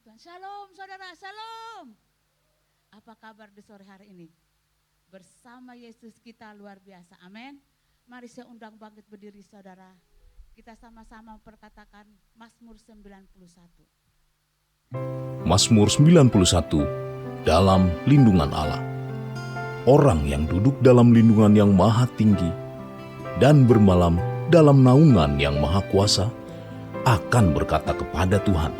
Tuhan. Shalom saudara, shalom. Apa kabar di sore hari ini? Bersama Yesus kita luar biasa, amin. Mari saya undang bangkit berdiri saudara. Kita sama-sama perkatakan Mazmur 91. Mazmur 91, dalam lindungan Allah. Orang yang duduk dalam lindungan yang maha tinggi dan bermalam dalam naungan yang maha kuasa akan berkata kepada Tuhan,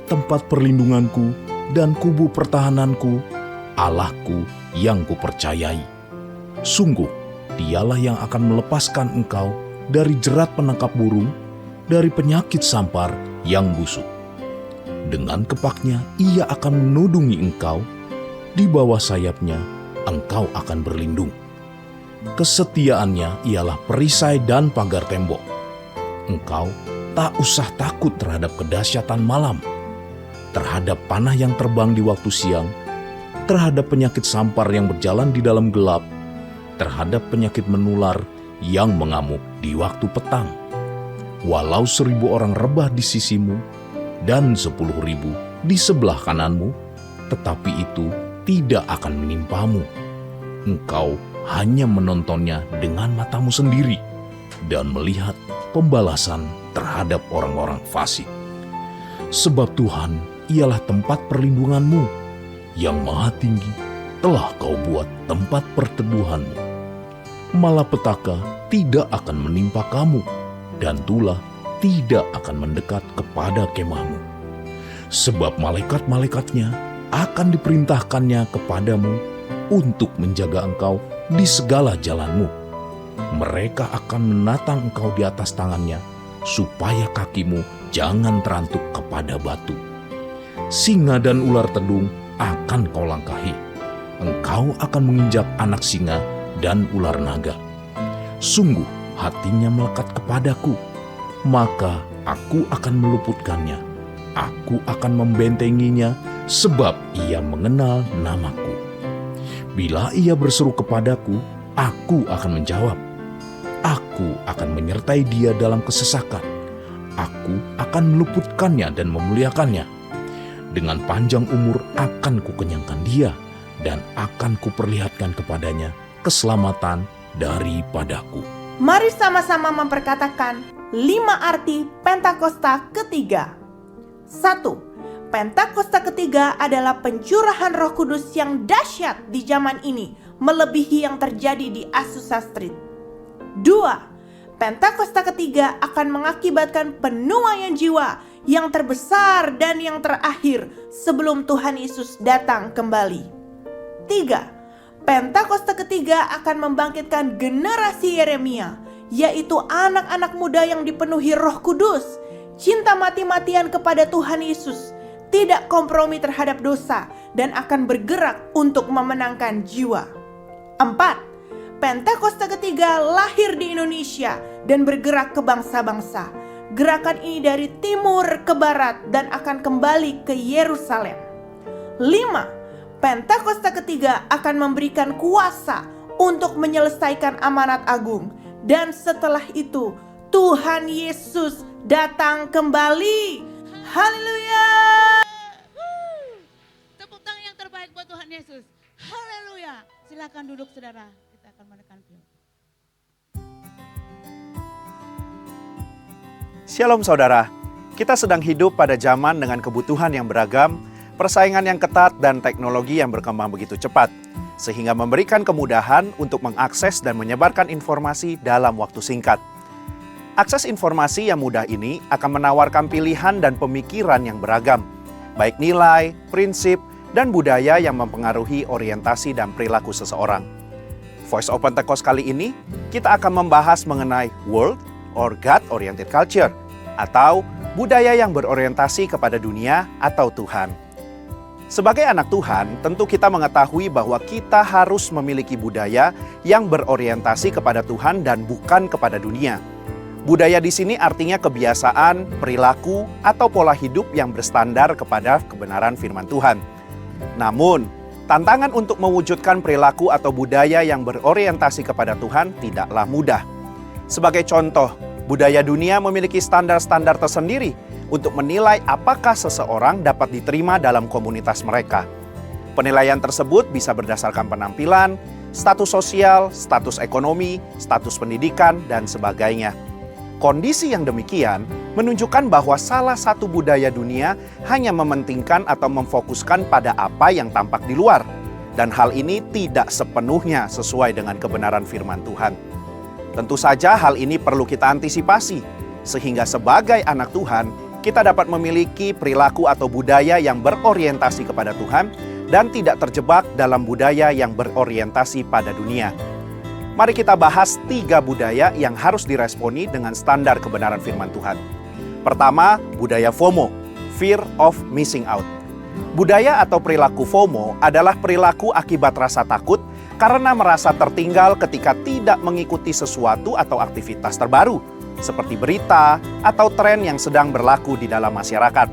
tempat perlindunganku dan kubu pertahananku, Allahku yang kupercayai. Sungguh, dialah yang akan melepaskan engkau dari jerat penangkap burung, dari penyakit sampar yang busuk. Dengan kepaknya ia akan menudungi engkau, di bawah sayapnya engkau akan berlindung. Kesetiaannya ialah perisai dan pagar tembok. Engkau tak usah takut terhadap kedahsyatan malam, terhadap panah yang terbang di waktu siang, terhadap penyakit sampar yang berjalan di dalam gelap, terhadap penyakit menular yang mengamuk di waktu petang. Walau 1.000 orang rebah di sisimu dan 10.000 di sebelah kananmu, tetapi itu tidak akan menimpamu. Engkau hanya menontonnya dengan matamu sendiri dan melihat pembalasan terhadap orang-orang fasik. Sebab Tuhan ialah tempat perlindunganmu, yang maha tinggi telah kau buat tempat perteduhanmu. Malapetaka tidak akan menimpa kamu, dan tulah tidak akan mendekat kepada kemahmu. Sebab malaikat-malaikatnya akan diperintahkannya kepadamu untuk menjaga engkau di segala jalanmu. Mereka akan menatang engkau di atas tangannya, supaya kakimu jangan terantuk kepada batu. Singa dan ular tedung akan kau langkahi. Engkau akan menginjak anak singa dan ular naga. Sungguh hatinya melekat kepadaku, maka aku akan meluputkannya. Aku akan membentenginya, sebab ia mengenal namaku. Bila ia berseru kepadaku, aku akan menjawab. Aku akan menyertai dia dalam kesesakan. Aku akan meluputkannya dan memuliakannya. Dengan panjang umur akan kukenyangkan dia, dan akan kuperlihatkan kepadanya keselamatan daripadaku. Mari sama-sama memperkatakan 5 arti Pentakosta ketiga. 1. Pentakosta ketiga adalah pencurahan Roh Kudus yang dahsyat di zaman ini, melebihi yang terjadi di Azusa Street. 2. Pentakosta ketiga akan mengakibatkan penuaian jiwa yang terbesar dan yang terakhir sebelum Tuhan Yesus datang kembali. 3. Pentakosta ketiga akan membangkitkan generasi Yeremia, yaitu anak-anak muda yang dipenuhi Roh Kudus, cinta mati-matian kepada Tuhan Yesus, tidak kompromi terhadap dosa, dan akan bergerak untuk memenangkan jiwa. 4. Pentakosta ketiga lahir di Indonesia dan bergerak ke bangsa-bangsa. Gerakan ini dari timur ke barat dan akan kembali ke Yerusalem. 5. Pentakosta ketiga akan memberikan kuasa untuk menyelesaikan amanat agung. Dan setelah itu Tuhan Yesus datang kembali. Haleluya! Tepuk tangan yang terbaik buat Tuhan Yesus. Haleluya. Silakan duduk saudara. Kita akan menekan film. Shalom saudara, kita sedang hidup pada zaman dengan kebutuhan yang beragam, persaingan yang ketat, dan teknologi yang berkembang begitu cepat, sehingga memberikan kemudahan untuk mengakses dan menyebarkan informasi dalam waktu singkat. Akses informasi yang mudah ini akan menawarkan pilihan dan pemikiran yang beragam, baik nilai, prinsip, dan budaya yang mempengaruhi orientasi dan perilaku seseorang. Voice of Pentecost kali ini, kita akan membahas mengenai world or God-oriented culture, atau budaya yang berorientasi kepada dunia atau Tuhan. Sebagai anak Tuhan, tentu kita mengetahui bahwa kita harus memiliki budaya yang berorientasi kepada Tuhan dan bukan kepada dunia. Budaya di sini artinya kebiasaan, perilaku, atau pola hidup yang berstandar kepada kebenaran firman Tuhan. Namun, tantangan untuk mewujudkan perilaku atau budaya yang berorientasi kepada Tuhan tidaklah mudah. Sebagai contoh, Budaya dunia memiliki standar-standar tersendiri untuk menilai apakah seseorang dapat diterima dalam komunitas mereka. Penilaian tersebut bisa berdasarkan penampilan, status sosial, status ekonomi, status pendidikan, dan sebagainya. Kondisi yang demikian menunjukkan bahwa salah satu budaya dunia hanya mementingkan atau memfokuskan pada apa yang tampak di luar. Dan hal ini tidak sepenuhnya sesuai dengan kebenaran firman Tuhan. Tentu saja hal ini perlu kita antisipasi, sehingga sebagai anak Tuhan, kita dapat memiliki perilaku atau budaya yang berorientasi kepada Tuhan dan tidak terjebak dalam budaya yang berorientasi pada dunia. Mari kita bahas 3 budaya yang harus diresponi dengan standar kebenaran firman Tuhan. Pertama, budaya FOMO, Fear of Missing Out. Budaya atau perilaku FOMO adalah perilaku akibat rasa takut karena merasa tertinggal ketika tidak mengikuti sesuatu atau aktivitas terbaru, seperti berita atau tren yang sedang berlaku di dalam masyarakat.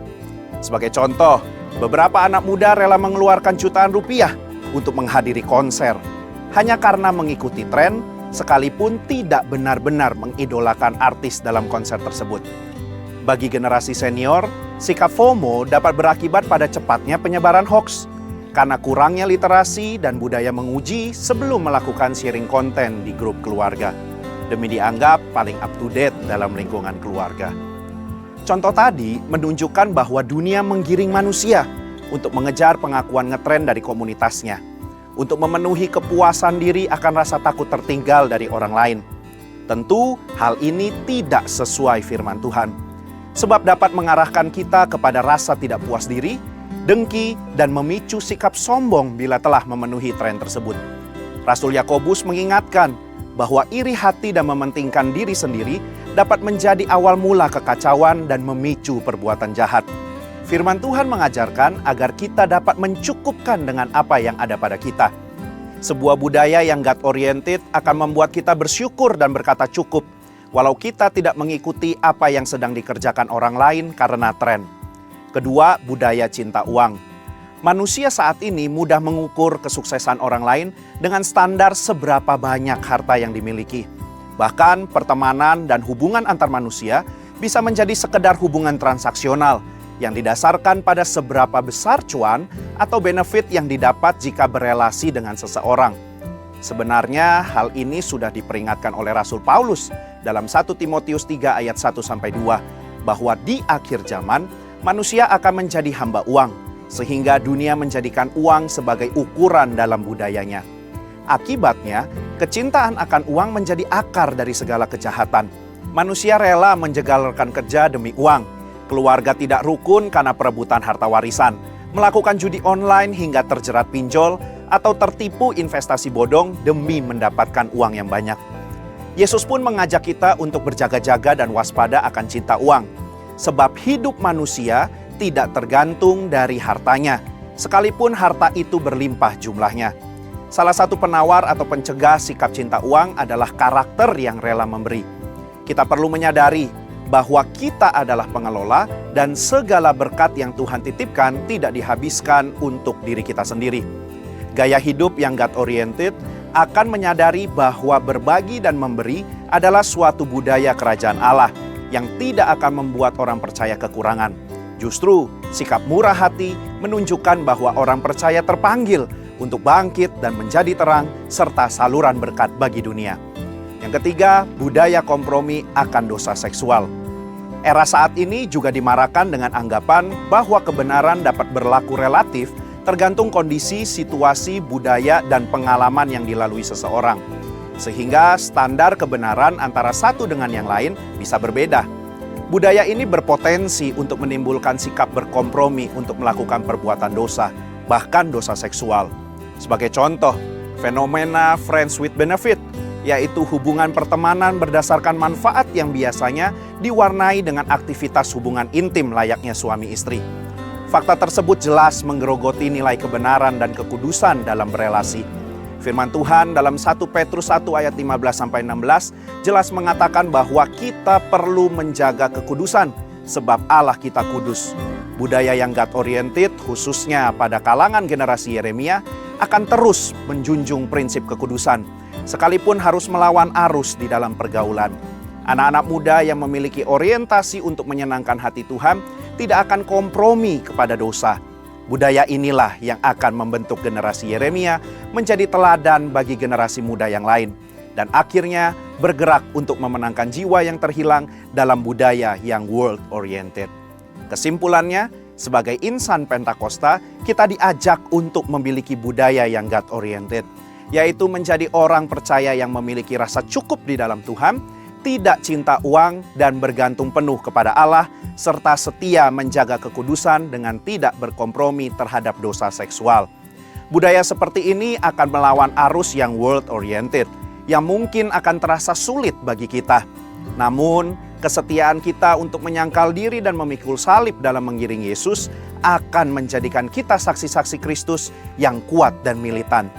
Sebagai contoh, beberapa anak muda rela mengeluarkan jutaan rupiah untuk menghadiri konser, hanya karena mengikuti tren, sekalipun tidak benar-benar mengidolakan artis dalam konser tersebut. Bagi generasi senior, sikap FOMO dapat berakibat pada cepatnya penyebaran hoaks, karena kurangnya literasi dan budaya menguji sebelum melakukan sharing konten di grup keluarga, demi dianggap paling up to date dalam lingkungan keluarga. Contoh tadi menunjukkan bahwa dunia menggiring manusia untuk mengejar pengakuan ngetren dari komunitasnya, untuk memenuhi kepuasan diri akan rasa takut tertinggal dari orang lain. Tentu hal ini tidak sesuai firman Tuhan, sebab dapat mengarahkan kita kepada rasa tidak puas diri, dengki, dan memicu sikap sombong bila telah memenuhi tren tersebut. Rasul Yakobus mengingatkan bahwa iri hati dan mementingkan diri sendiri dapat menjadi awal mula kekacauan dan memicu perbuatan jahat. Firman Tuhan mengajarkan agar kita dapat mencukupkan dengan apa yang ada pada kita. Sebuah budaya yang God-oriented akan membuat kita bersyukur dan berkata cukup, walau kita tidak mengikuti apa yang sedang dikerjakan orang lain karena tren. Kedua, budaya cinta uang. Manusia saat ini mudah mengukur kesuksesan orang lain dengan standar seberapa banyak harta yang dimiliki. Bahkan pertemanan dan hubungan antar manusia bisa menjadi sekedar hubungan transaksional yang didasarkan pada seberapa besar cuan atau benefit yang didapat jika berelasi dengan seseorang. Sebenarnya hal ini sudah diperingatkan oleh Rasul Paulus dalam 1 Timotius 3 ayat 1-2 bahwa di akhir zaman manusia akan menjadi hamba uang, sehingga dunia menjadikan uang sebagai ukuran dalam budayanya. Akibatnya, kecintaan akan uang menjadi akar dari segala kejahatan. Manusia rela menjegal rekan kerja demi uang, keluarga tidak rukun karena perebutan harta warisan, melakukan judi online hingga terjerat pinjol, atau tertipu investasi bodong demi mendapatkan uang yang banyak. Yesus pun mengajak kita untuk berjaga-jaga dan waspada akan cinta uang. Sebab hidup manusia tidak tergantung dari hartanya, sekalipun harta itu berlimpah jumlahnya. Salah satu penawar atau pencegah sikap cinta uang adalah karakter yang rela memberi. Kita perlu menyadari bahwa kita adalah pengelola dan segala berkat yang Tuhan titipkan tidak dihabiskan untuk diri kita sendiri. Gaya hidup yang God-oriented akan menyadari bahwa berbagi dan memberi adalah suatu budaya kerajaan Allah yang tidak akan membuat orang percaya kekurangan. Justru, sikap murah hati menunjukkan bahwa orang percaya terpanggil untuk bangkit dan menjadi terang serta saluran berkat bagi dunia. Yang ketiga, budaya kompromi akan dosa seksual. Era saat ini juga dimarahkan dengan anggapan bahwa kebenaran dapat berlaku relatif tergantung kondisi, situasi, budaya, dan pengalaman yang dilalui seseorang. Sehingga standar kebenaran antara satu dengan yang lain bisa berbeda. Budaya ini berpotensi untuk menimbulkan sikap berkompromi untuk melakukan perbuatan dosa, bahkan dosa seksual. Sebagai contoh, fenomena friends with benefit, yaitu hubungan pertemanan berdasarkan manfaat yang biasanya diwarnai dengan aktivitas hubungan intim layaknya suami istri. Fakta tersebut jelas menggerogoti nilai kebenaran dan kekudusan dalam berelasi. Firman Tuhan dalam 1 Petrus 1 ayat 15-16 jelas mengatakan bahwa kita perlu menjaga kekudusan sebab Allah kita kudus. Budaya yang God-oriented khususnya pada kalangan generasi Yeremia akan terus menjunjung prinsip kekudusan sekalipun harus melawan arus di dalam pergaulan. Anak-anak muda yang memiliki orientasi untuk menyenangkan hati Tuhan tidak akan kompromi kepada dosa. Budaya inilah yang akan membentuk generasi Yeremia menjadi teladan bagi generasi muda yang lain. Dan akhirnya bergerak untuk memenangkan jiwa yang terhilang dalam budaya yang world-oriented. Kesimpulannya, sebagai insan Pentakosta, kita diajak untuk memiliki budaya yang God-oriented, yaitu menjadi orang percaya yang memiliki rasa cukup di dalam Tuhan, tidak cinta uang dan bergantung penuh kepada Allah, serta setia menjaga kekudusan dengan tidak berkompromi terhadap dosa seksual. Budaya seperti ini akan melawan arus yang world-oriented, yang mungkin akan terasa sulit bagi kita. Namun, kesetiaan kita untuk menyangkal diri dan memikul salib dalam mengiring Yesus akan menjadikan kita saksi-saksi Kristus yang kuat dan militan.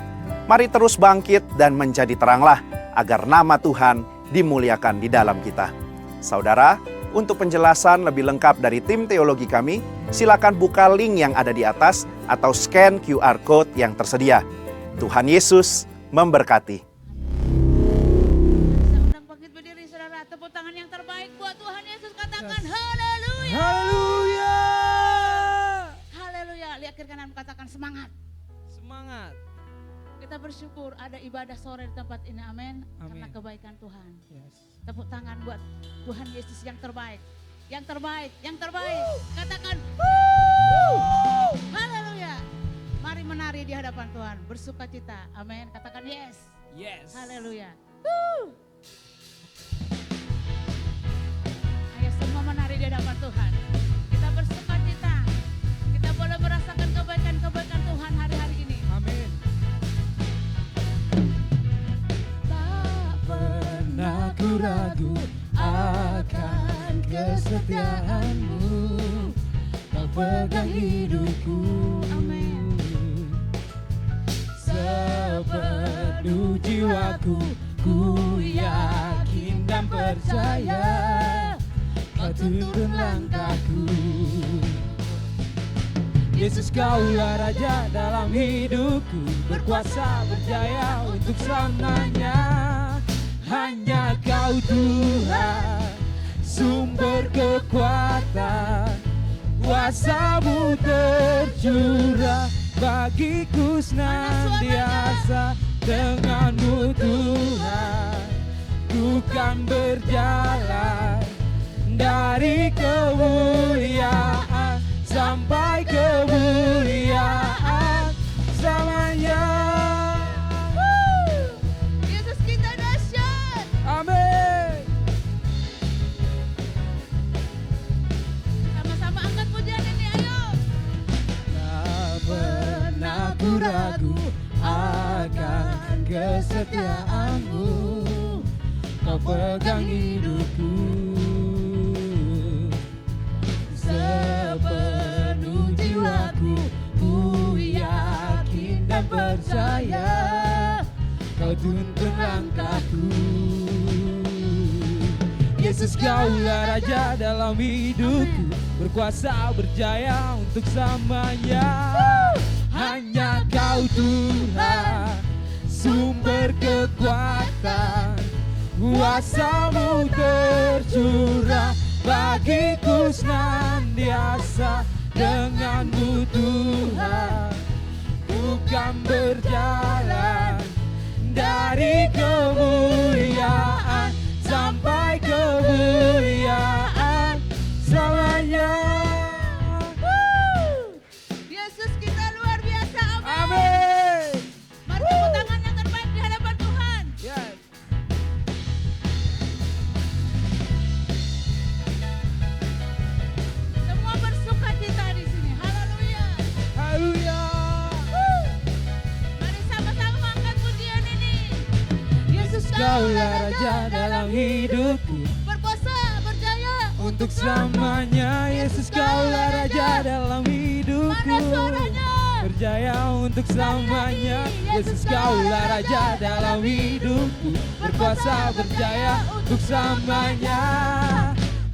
Mari terus bangkit dan menjadi teranglah, agar nama Tuhan dimuliakan di dalam kita. Saudara, untuk penjelasan lebih lengkap dari tim teologi kami, silakan buka link yang ada di atas atau scan QR Code yang tersedia. Tuhan Yesus memberkati. Undang bangkit berdiri, saudara. Tepuk tangan yang terbaik buat Tuhan Yesus. Katakan haleluya. Haleluya. Haleluya. Lihat kiri kanan, katakan semangat. Semangat. Kita bersyukur ada ibadah sore di tempat ini, amin. Karena kebaikan Tuhan. Yes. Tepuk tangan buat Tuhan Yesus yang terbaik. Yang terbaik, yang terbaik. Katakan haleluya. Mari menari di hadapan Tuhan, bersuka cita, amin. Katakan yes. Yes. Haleluya. Ayo semua menari di hadapan Tuhan. Kita bersuka cita. Kita boleh merasakan kebaikan-kebaikan Tuhan hari-hari ini. Amin. Pernah ku ragu akan kesetiaanmu, kau pegang hidupku. Amin. Sepenuh jiwaku, ku yakin dan percaya, kau tuntun langkahku. Yesus, kaulah Raja dalam hidupku, berkuasa berjaya untuk selamanya. Hanya Kau Tuhan, sumber kekuatan, kuasa-Mu tercurah bagiku senantiasa. Dengan-Mu Tuhan, ku kan berjalan dari kemuliaan sampai kemuliaan selamanya. Yesus kita dahsyat. Amin. Sama-sama angkat pujian ini, ayo. Tak pernah ku ragu akan kesetiaanmu, kau pegang hidupku. Sepenuh jiwaku, ku yakin dan percaya, kau tuntun langkahku. Yesus, kaulah Raja dalam hidupku, berkuasa berjaya untuk selamanya. Hanya Kau Tuhan, sumber kekuatan, kuasa-Mu tercurah bagiku senantiasa. Dengan-Mu Tuhan, ku kan berjalan dari kemuliaan sampai kemuliaan selamanya. Yesus kita luar biasa, amin. Amin. Mari tepuk tangan yang terbaik di hadapan Tuhan. Yes. Semua bersuka cita di sini, haleluya. Haleluya. Mari sama-sama angkat pujian ini. Yesus Kaulah Raja dalam hidupku, berkuasa berjaya untuk selamanya. Yesus, Kaulah Raja dalam hidupku, Mana suaranya? berjaya untuk selamanya. Yesus, Kaulah Raja dalam hidupku, berkuasa berjaya untuk selamanya.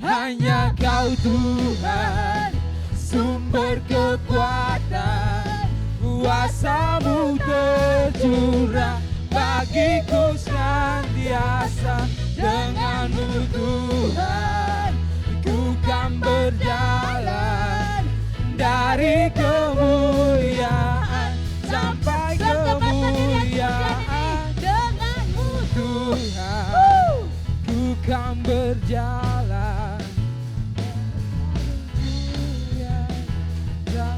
Hanya Kau Tuhan, sumber kekuatan, kuasa-Mu tercurah bagiku senantiasa. denganmu Tuhan, ku kan berjalan dari kemuliaan sampai kemuliaan. Denganmu Tuhan, ku kan berjalan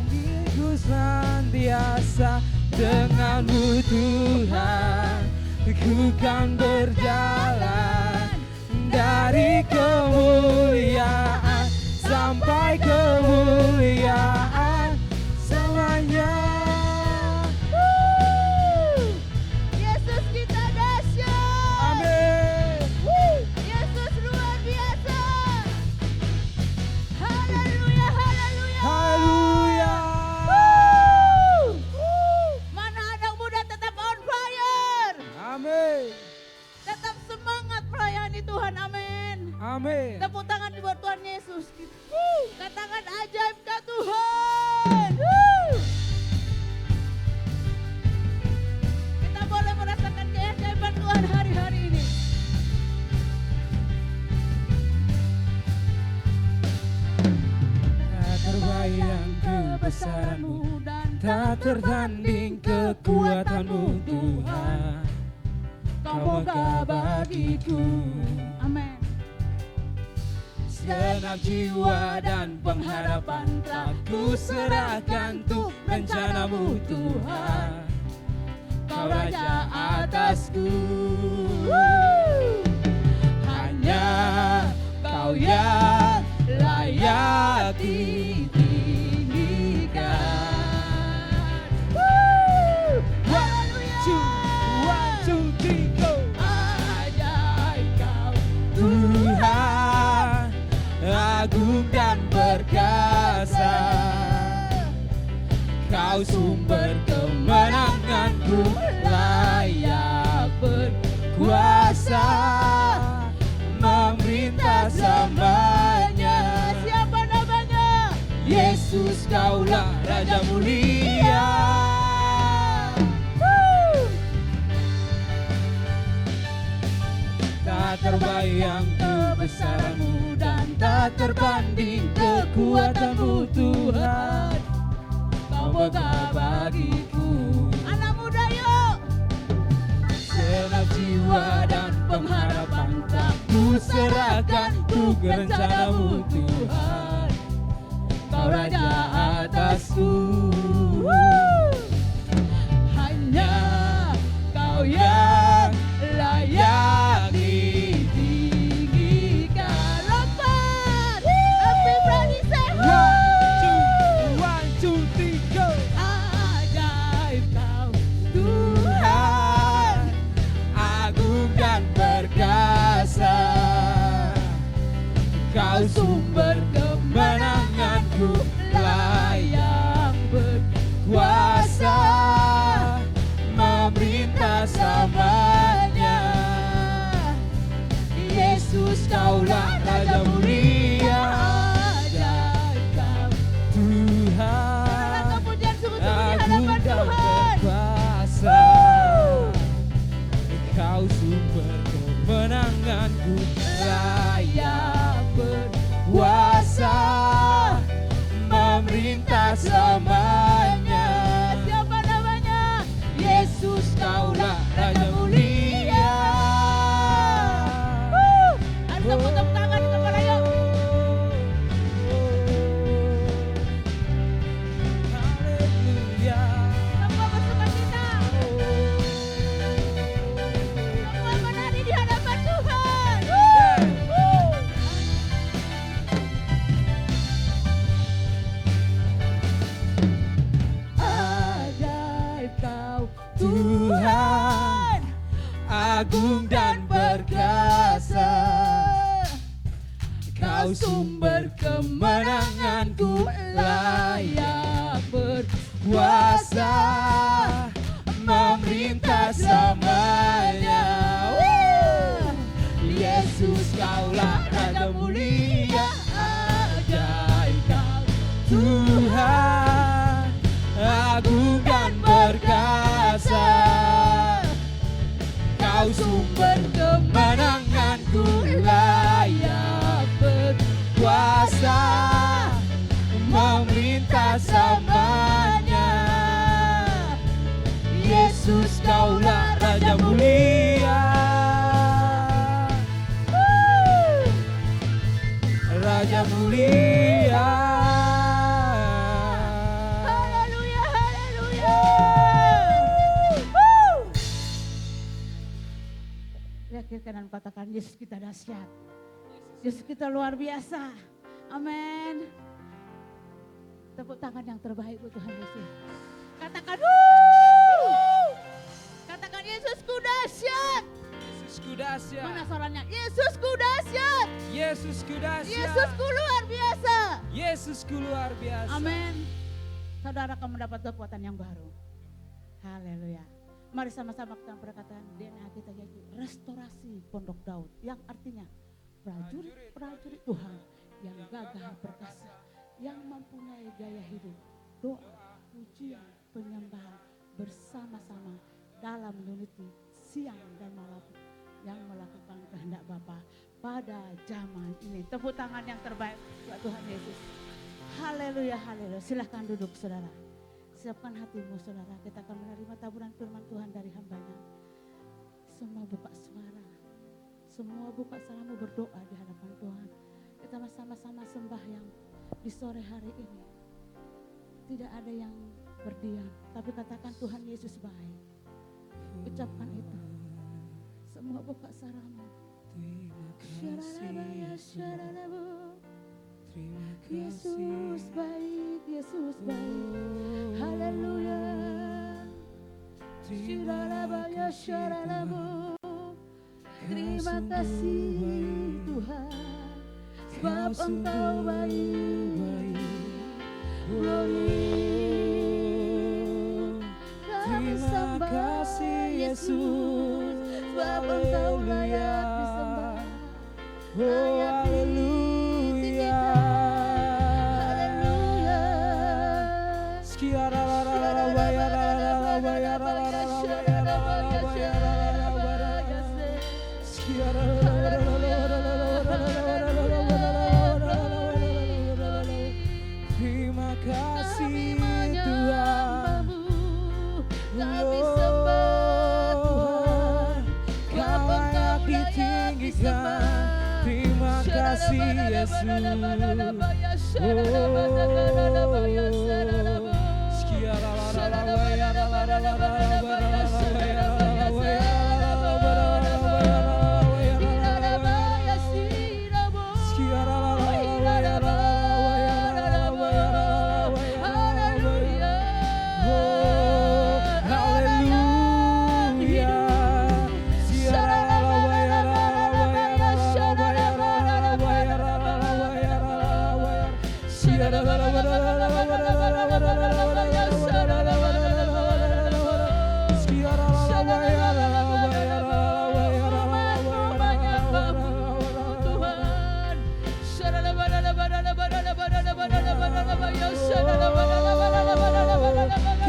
diriku senantiasa denganmu Tuhan, ku kan berjalan dari kemuliaan sampai kemuliaan selamanya. Yesus kita dahsyat. Amin. Yesus luar biasa. Haleluya, haleluya. Haleluya. Mana anak muda tetap on fire. Amin. Tetap semangat melayani Tuhan, amin. Amin. Tepuk tangan buat Tuhan Yesus. Katakan ajaib kah Tuhan. Kita boleh merasakan keajaiban Tuhan hari-hari ini. Tak terbayang kebesaranmu dan tak tertanding kekuatanmu Tuhan, Kau megah bagiku. Amin. Segenap jiwa dan pengharapan tak ku serahkan untuk rencanamu Tuhan, Kau Raja atasku. Hanya Kau yang layak ditinggikan. One, two, three, go. Ajaib kau Tuhan, agung dan perkasa, Kau sumber kemenanganku, layak berkuasa, memerintah selamanya. Siapa namanya? Yesus, Kaulah Raja mulia. Tak terbayang kebesaranmu dan tak terbanding kekuatanmu Tuhan, Kau megah bagiku. Anak muda yuk. Segenap jiwa dan pengharapan tak ku serahkan untuk rencanamu Tuhan, Kau Raja atasku. Hanya Kau yang layak ditinggikan. Lompat. Everybody say One, two, three, go. ajaib kau Tuhan, agung dan perkasa, Kau sumber kemenanganku, layak berkuasa, memerintah selamanya. Yesus, Kaulah Raja mulia. ajaib kau. Tuhan, Karena kepujian sungguh-sungguh di agung hadapan dan Tuhan. berkuasa, Kau sumber kemenanganku, layak berkuasa, memerintah selamanya. Siapa namanya? Yesus, Kaulah Raja mulia. Harus tepuk tangan kepala yuk. Haleluya. Semua bersukacita. Semua menari di hadapan Tuhan. Ajaib kau Tuhan, agung dan perkasa, Kau sumber kemenanganku, layak berkuasa, memerintah selamanya. Yesus, Kaulah Raja mulia. Ajaib kau Tuhan, agung dan perkasa, Kau sumber kemenanganku, yang mulia. Haleluya, haleluya. Lihat kiri kanan, katakan Yesus kita dahsyat. Yesus kita luar biasa. Amin. Tepuk tangan yang terbaik buat Tuhan Yesus. Katakan wuh. Katakan Yesusku dahsyat. Yesusku dahsyat. Mana suaranya? Yesusku dahsyat. Yesusku dahsyat. Yesusku luar biasa. Yesusku luar biasa. Amin. Saudara akan mendapat kekuatan yang baru. Haleluya. Mari sama-sama kita perkatakan DNA kita yaitu restorasi Pondok Daud. Yang artinya prajurit Tuhan yang gagah perkasa. Yang mempunyai gaya hidup. Doa, pujian, penyembahan bersama-sama dalam unity siang dan malam yang melakukan kehendak Bapa pada zaman ini. Tepuk tangan yang terbaik buat Tuhan Yesus. Haleluya, haleluya. Silahkan duduk saudara. Siapkan hatimu saudara. Kita akan menerima taburan firman Tuhan dari hambanya. Semua buka suara. Semua buka suaramu berdoa di hadapan Tuhan. Kita sama-sama sembahyang di sore hari ini. Tidak ada yang berdiam. Tapi katakan Tuhan Yesus baik. Ucapkan itu. Semua buka suaramu. Yesus baik, Yesus baik. Haleluya. Terima kasih Tuhan, sebab Engkau baik. Glory. Kami sembah Yesus, sebab Engkau layak disembah. Layak diikuti kita. Haleluya. Terima kasih Kami Tuhan. menyembah-Mu, kami sembah Tuhan. Kau layak ditinggikan. Terima kasih Yesus.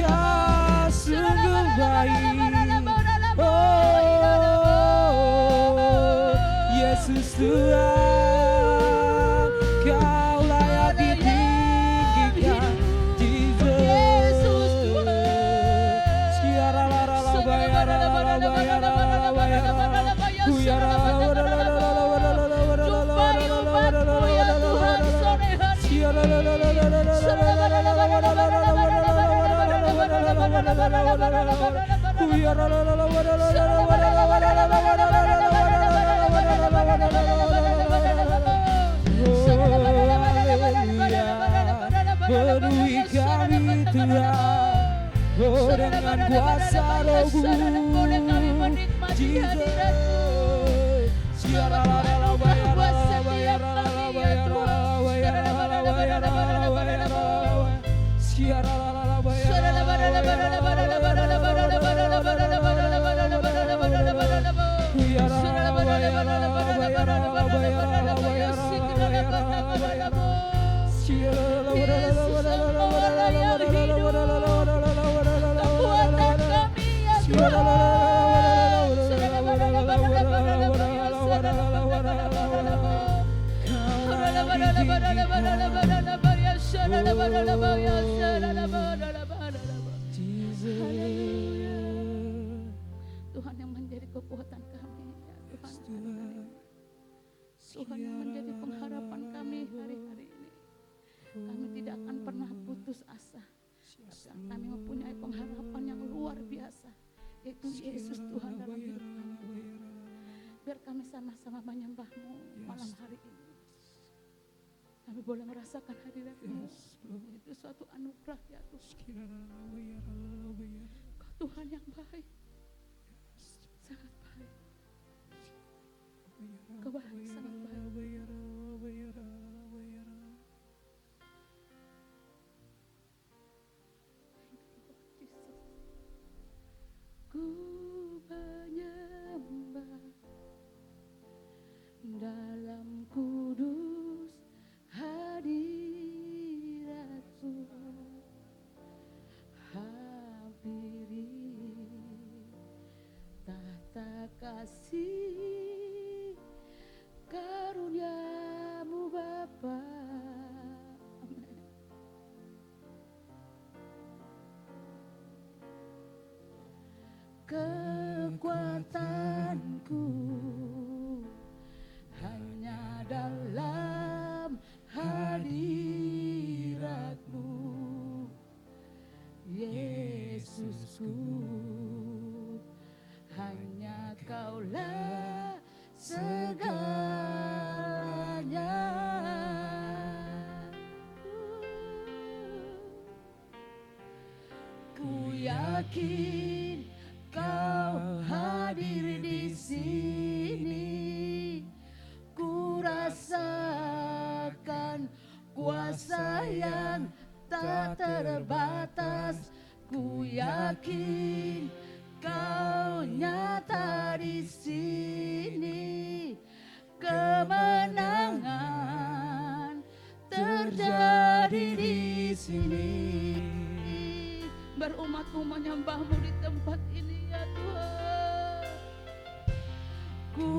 Kau sungguh baik. Oh, Yesus Tuhan, Kau layak ditinggikan. Jesus penuhi kami Tuhan, oh dengan kuasa Roh-Mu, Tuhan yang menjadi kekuatan kami, ya Tuhan. Tuhan yang menjadi pengharapan kami hari-hari. sama-sama menyembah-Mu malam hari ini. Kami boleh merasakan hadirat-Mu. Itu suatu anugerah ya Tuhan. Kau Tuhan yang baik. Sangat baik. Kau baik, sangat baik. Ku menyembah dalam kudus hadirat-Mu, hampiri tahta kasih karunia-Mu Bapa. Amin. Kekuatanku hanya dalam hadirat-Mu, Yesusku. Hanya Kaulah segalanya. Ku yakin Kau hadir di sini, ku rasakan kuasa yang tak terbatas. Ku yakin Kau nyata di sini, kemenangan terjadi di sini. Berumat-Mu menyembah-Mu di tempat ini ya Tuhan. Ku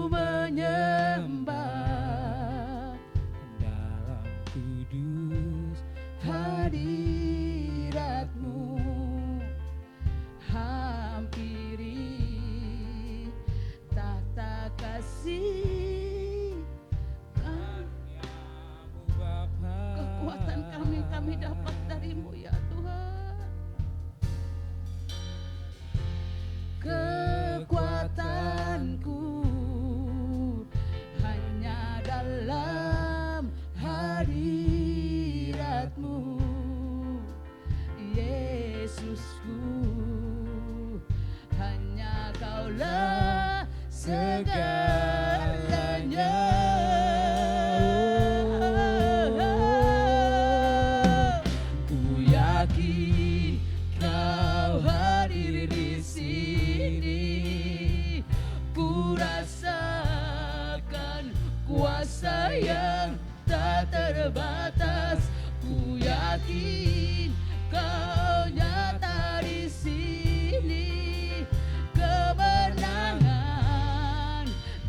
menyembah dalam kudus hadirat-Mu, hampiri tahta kasih. Karuniamu Bapa. Kekuatan kami dapat dari-Mu ya Tuhan. Kekuatanku hanya dalam hadirat-Mu, Yesusku. Hanya Kaulah segalanya. Ku yakin Kau hadir di sini, ku rasakan kuasa yang tak terbatas. Ku yakin Kau nyata di sini, kemenangan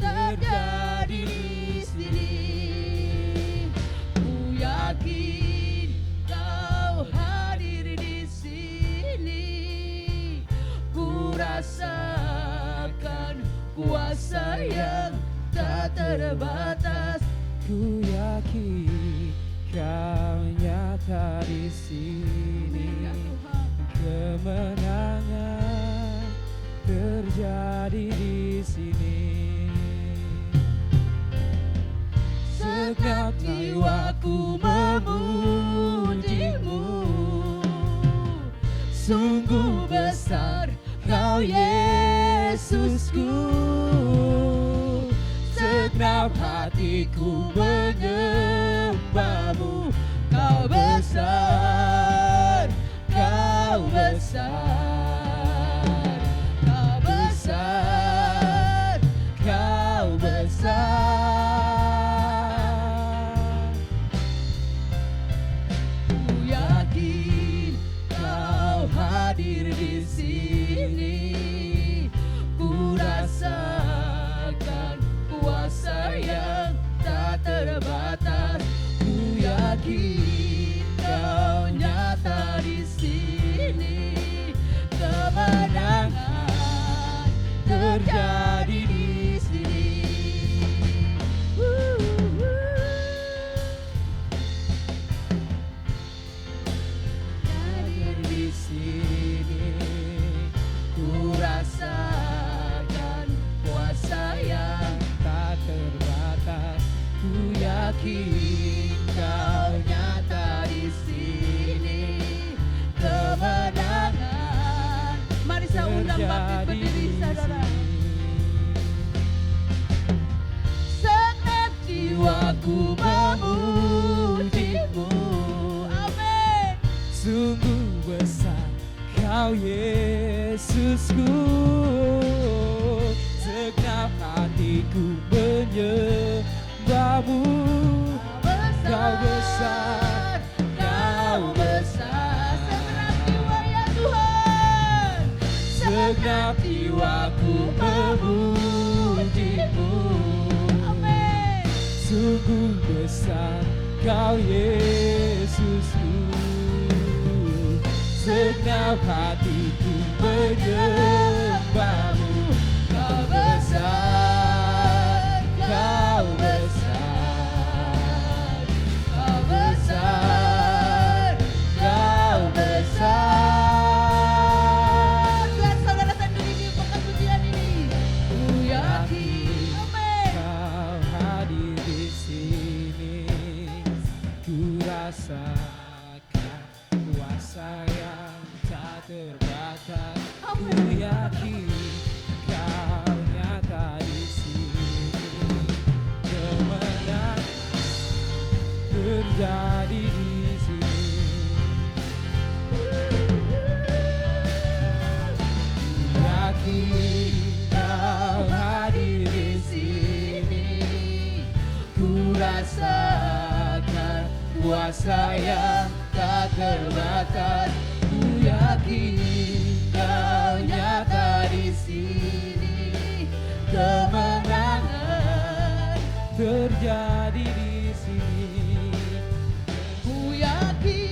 terjadi di sini. Ku yakin Kau hadir di sini, ku rasakan kuasa yang tak terbatas. Ku yakin Kau nyata di sini, kemenangan terjadi di sini. Segenap jiwaku memuji-Mu, sungguh besar Kau Yesusku. Segenap hatiku menyembah-Mu, Kau besar, Kau besar, Kau besar, Kau besar. Ku yakin Kau hadir di sini, ku rasakan kuasa yang tak terbatas. Ku yakin Kau nyata di sini, kemenangan terjadi di sini. Hadir di sini, ku rasakan kuasa yang yakin kau nyata di sini. Kemenangan. Mari saya undang bangkit berdiri saudara. Segenap jiwaku memujimu. Amin. Sungguh besar kau Yesusku, segenap hatiku menyembahmu. Kau besar, kau besar. Segenap jiwa ya Tuhan. Segenap jiwaku memujimu. Amin. Sungguh besar kau Yesusku, segenap hatiku menyembahmu. Kau besar, kau besar, kau besar, kau besar. Biar saudara sendiri di pujian ini. Ku yakin. Amin. Kau hadir di sini, ku rasakan kuasa yang tak terbatas. Ku yakin kau nyata di sini, kemenangan terjadi di sini. Ku yakin kau hadir di sini, ku rasakan kuasa yang tak terbatas. Ku yakin kau nyata di sini, kemenangan terjadi di sini. Ku yakin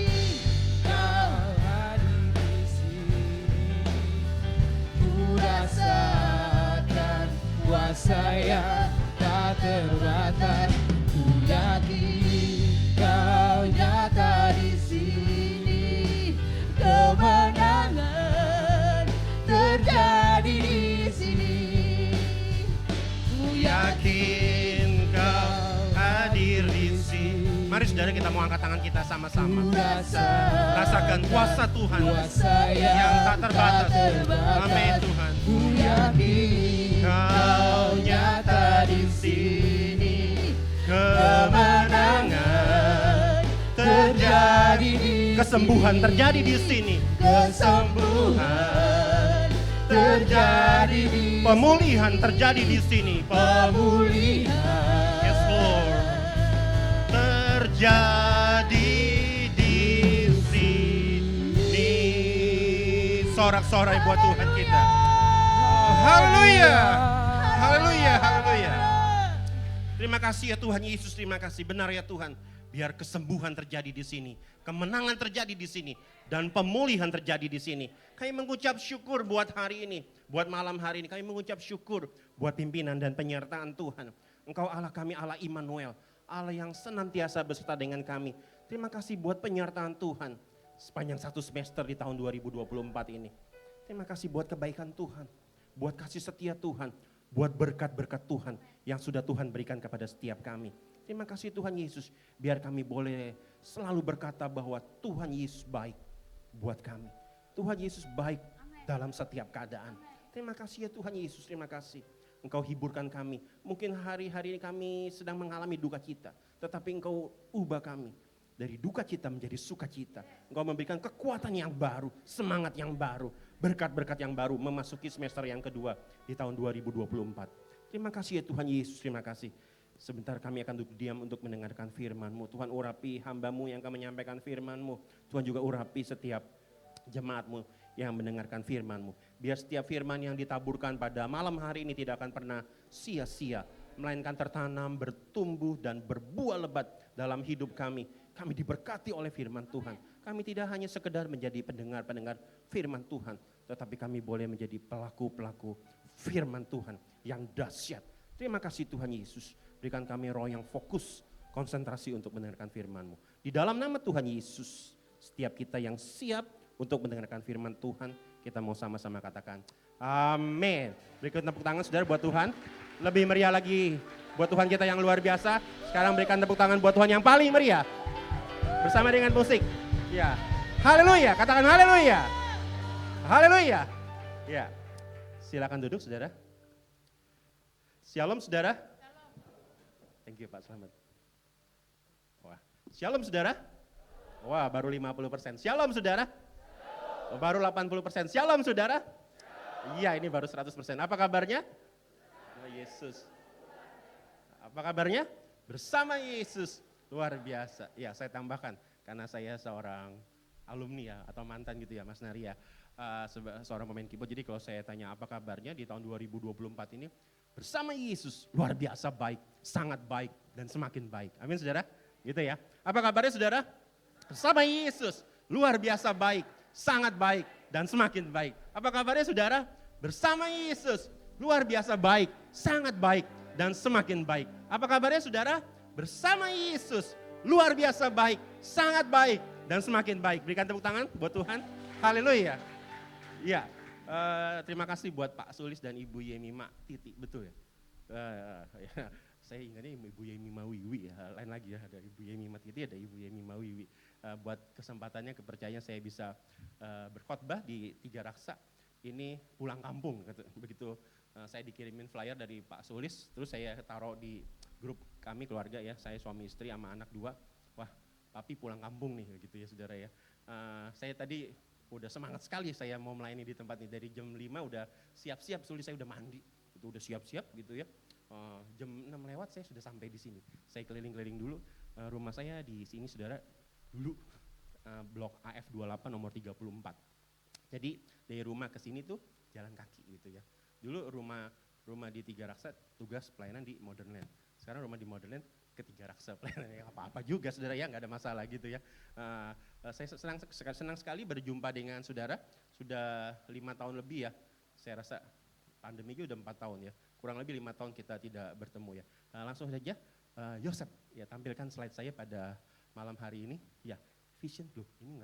Kau hadir di sini, ku rasakan kuasa yang tak terbatas. Ku yakin kau nyata di sini, kemenangan terjadi di sini. Ku yakin kau hadir di sini. Mari saudara kita mau angkat tangan kita sama-sama. Rasakan kuasa Tuhan yang tak terbatas. Amin Tuhan. Ku yakin Kau nyata di sini, kemenangan terjadi di kesembuhan terjadi di sini. kesembuhan terjadi di Pemulihan terjadi di sini. pemulihan. Yes Lord. Terjadi di sini. Sorak-sorai buat Tuhan kita. Oh, haleluya. Haleluya, haleluya. Terima kasih ya Tuhan Yesus, terima kasih. Benar ya Tuhan. Biar kesembuhan terjadi di sini, kemenangan terjadi di sini, dan pemulihan terjadi di sini. Kami mengucap syukur buat hari ini, buat malam hari ini. Kami mengucap syukur buat pimpinan dan penyertaan Tuhan. Engkau Allah kami, Allah Immanuel, Allah yang senantiasa beserta dengan kami. Terima kasih buat penyertaan Tuhan sepanjang satu semester di tahun 2024 ini. Terima kasih buat kebaikan Tuhan, buat kasih setia Tuhan, buat berkat-berkat Tuhan yang sudah Tuhan berikan kepada setiap kami. Terima kasih Tuhan Yesus, biar kami boleh selalu berkata bahwa Tuhan Yesus baik buat kami. Tuhan Yesus baik dalam setiap keadaan. Terima kasih ya Tuhan Yesus, terima kasih. Engkau hiburkan kami. Mungkin hari-hari ini kami sedang mengalami duka cita, tetapi Engkau ubah kami dari duka cita menjadi sukacita. Engkau memberikan kekuatan yang baru, semangat yang baru, berkat-berkat yang baru memasuki semester yang kedua di tahun 2024. Terima kasih ya Tuhan Yesus, terima kasih. Sebentar kami akan duduk diam untuk mendengarkan firman-Mu. Tuhan urapi hamba-Mu yang akan menyampaikan firman-Mu. Tuhan juga urapi setiap jemaat-Mu yang mendengarkan firman-Mu. Biar setiap firman yang ditaburkan pada malam hari ini tidak akan pernah sia-sia, melainkan tertanam, bertumbuh dan berbuah lebat dalam hidup kami. Kami diberkati oleh firman Tuhan. Kami tidak hanya sekedar menjadi pendengar-pendengar firman Tuhan, tetapi kami boleh menjadi pelaku-pelaku firman Tuhan yang dahsyat. Terima kasih Tuhan Yesus. Berikan kami roh yang fokus, konsentrasi untuk mendengarkan firman-Mu. Di dalam nama Tuhan Yesus, setiap kita yang siap untuk mendengarkan firman Tuhan, kita mau sama-sama katakan amin. Berikut tepuk tangan saudara buat Tuhan. Lebih meriah lagi buat Tuhan kita yang luar biasa. Sekarang berikan tepuk tangan buat Tuhan yang paling meriah. Bersama dengan musik. Ya. Haleluya, katakan haleluya. Haleluya. Ya. Silakan duduk saudara. Shalom saudara. Thank you Pak, selamat. Wah, shalom saudara. Wah, baru 50%. Shalom saudara. Baru 80%. Shalom saudara. Iya, ini baru 100%. Apa kabarnya? Oh, Yesus. Apa kabarnya? Bersama Yesus. Luar biasa. Ya, saya tambahkan karena saya seorang alumni ya atau mantan gitu ya Mas Naria. Seorang pemain keyboard. Jadi kalau saya tanya apa kabarnya di tahun 2024 ini, bersama Yesus luar biasa baik, sangat baik dan semakin baik. Amin saudara, gitu ya. Apa kabarnya saudara? Bersama Yesus luar biasa baik, sangat baik dan semakin baik. Apa kabarnya saudara? Bersama Yesus luar biasa baik, sangat baik dan semakin baik. Apa kabarnya saudara? Bersama Yesus luar biasa baik, sangat baik dan semakin baik. Berikan tepuk tangan buat Tuhan. Haleluya. Ya. Terima kasih buat Pak Sulis dan Ibu Yemima Titi, betul ya? Saya ingatnya Ibu Yemima Wiwi ya, lain lagi ya, ada Ibu Yemima Titi, ada Ibu Yemima Wiwi. Buat kesempatannya, kepercayaannya saya bisa berkhotbah di Tiga Raksa, ini pulang kampung, begitu saya dikirimin flyer dari Pak Sulis, terus saya taruh di grup kami keluarga ya, saya suami istri sama anak 2, wah papi pulang kampung nih gitu ya saudara ya. Saya tadi udah semangat sekali saya mau melayani di tempat ini. Dari jam 5 udah siap-siap, Sulis saya udah mandi, itu udah siap-siap gitu ya. Jam 6 lewat saya sudah sampai di sini. Saya keliling-keliling dulu, rumah saya di sini saudara, dulu blok AF28 nomor 34. Jadi dari rumah ke sini tuh jalan kaki gitu ya. Dulu rumah di Tiga Raksa tugas pelayanan di Modern Land. Sekarang rumah di Modern Land ke Tiga Raksa pelayanan, apa-apa juga saudara ya, nggak ada masalah gitu ya. Saya senang sekali berjumpa dengan saudara, sudah 5 tahun lebih ya, saya rasa pandemi udah 4 tahun ya, kurang lebih 5 tahun kita tidak bertemu ya. Langsung saja, Yosep ya, tampilkan slide saya pada malam hari ini, ya vision loh, ini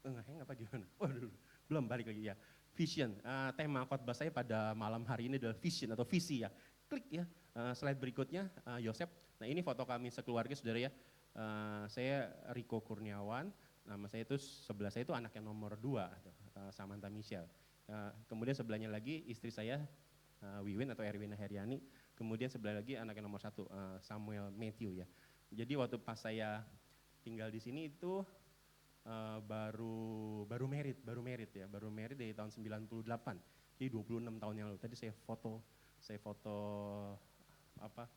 ngeheng apa gimana? Waduh, belum balik lagi ya, vision, tema khotbah saya pada malam hari ini adalah vision atau visi ya. Klik ya, slide berikutnya Yosep. Nah ini foto kami sekeluarga saudara ya. Saya Riko Kurniawan, nama saya itu sebelah saya itu anak yang nomor 2, Samantha Michelle. Kemudian sebelahnya lagi istri saya Wiwin atau Erwina Heriani. Kemudian sebelah lagi anak yang nomor 1 Samuel Matthew ya. Jadi waktu pas saya tinggal di sini itu baru merit dari tahun 98. Jadi 26 tahun yang lalu. Tadi saya foto apa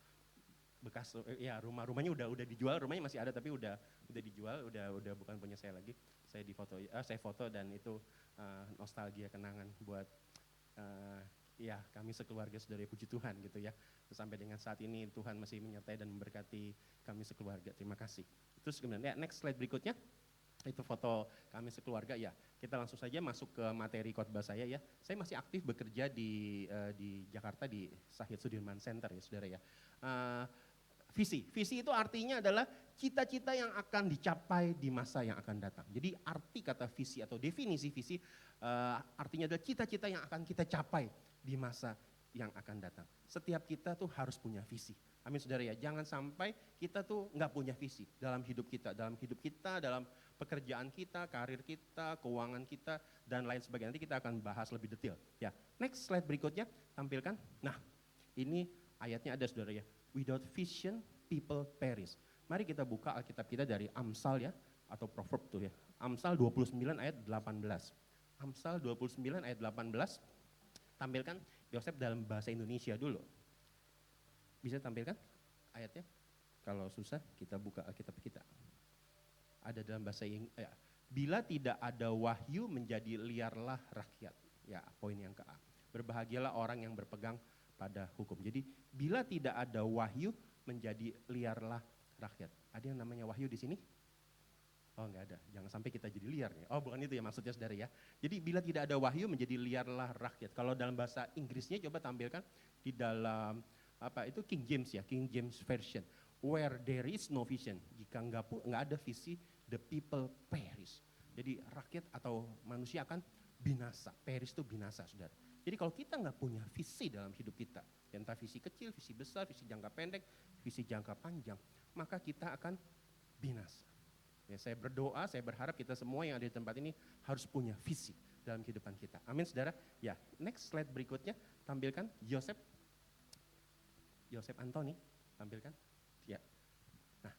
bekas ya, rumahnya udah dijual, rumahnya masih ada tapi udah dijual, udah bukan punya saya lagi. Saya foto dan itu nostalgia kenangan buat ya kami sekeluarga saudara, puji Tuhan gitu ya. Sampai dengan saat ini Tuhan masih menyertai dan memberkati kami sekeluarga. Terima kasih. Terus kemudian ya, next slide berikutnya. Itu foto kami sekeluarga ya. Kita langsung saja masuk ke materi khotbah saya ya. Saya masih aktif bekerja di Jakarta di Sahid Sudirman Center ya saudara ya. Visi itu artinya adalah cita-cita yang akan dicapai di masa yang akan datang. Jadi arti kata visi atau definisi visi artinya adalah cita-cita yang akan kita capai di masa yang akan datang. Setiap kita tuh harus punya visi. Amin saudara ya, jangan sampai kita tuh nggak punya visi dalam hidup kita, dalam pekerjaan kita, karir kita, keuangan kita, dan lain sebagainya. Nanti kita akan bahas lebih detail. Ya, next slide berikutnya tampilkan. Nah, ini ayatnya ada saudara ya. Without vision, people perish. Mari kita buka Alkitab kita dari Amsal ya, atau Proverb tuh ya. Amsal 29 ayat 18. Amsal 29 ayat 18. Tampilkan Yosep dalam bahasa Indonesia dulu. Bisa tampilkan ayatnya? Kalau susah kita buka Alkitab kita. Ada dalam bahasa Inggris. Ya. Bila tidak ada wahyu menjadi liarlah rakyat. Ya, poin yang ke A. Berbahagialah orang yang berpegang pada hukum. Jadi bila tidak ada wahyu menjadi liarlah rakyat. Ada yang namanya wahyu di sini? Oh enggak ada, jangan sampai kita jadi liar nih. Oh bukan itu ya maksudnya saudara ya. Jadi bila tidak ada wahyu menjadi liarlah rakyat. Kalau dalam bahasa Inggrisnya coba tampilkan di dalam apa itu King James ya, King James Version. Where there is no vision, jika enggak ada visi, the people perish. Jadi rakyat atau manusia akan binasa. Perish itu binasa saudara. Jadi kalau kita nggak punya visi dalam hidup kita, entah visi kecil, visi besar, visi jangka pendek, visi jangka panjang, maka kita akan binasa. Ya, saya berdoa, saya berharap kita semua yang ada di tempat ini harus punya visi dalam kehidupan kita. Amin saudara. Ya, next slide berikutnya tampilkan Yosef Anthony, tampilkan. Ya. Nah,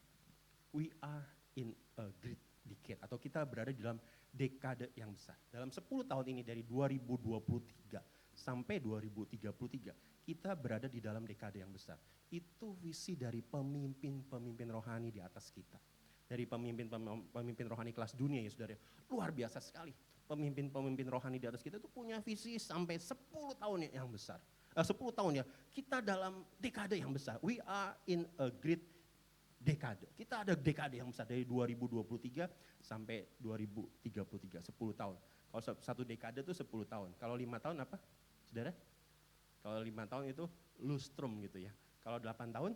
we are in a great decade, atau kita berada di dalam dekade yang besar. Dalam 10 tahun ini dari 2023 sampai 2033, kita berada di dalam dekade yang besar. Itu visi dari pemimpin-pemimpin rohani di atas kita. Dari pemimpin rohani kelas dunia ya saudara, luar biasa sekali. Pemimpin-pemimpin rohani di atas kita itu punya visi sampai 10 tahun yang besar. 10 tahun ya, kita dalam dekade yang besar. We are in a great dekade. Kita ada dekade yang besar dari 2023 sampai 2033, 10 tahun. Kalau satu dekade itu 10 tahun. Kalau 5 tahun apa, saudara? Kalau 5 tahun itu lustrum gitu ya. Kalau 8 tahun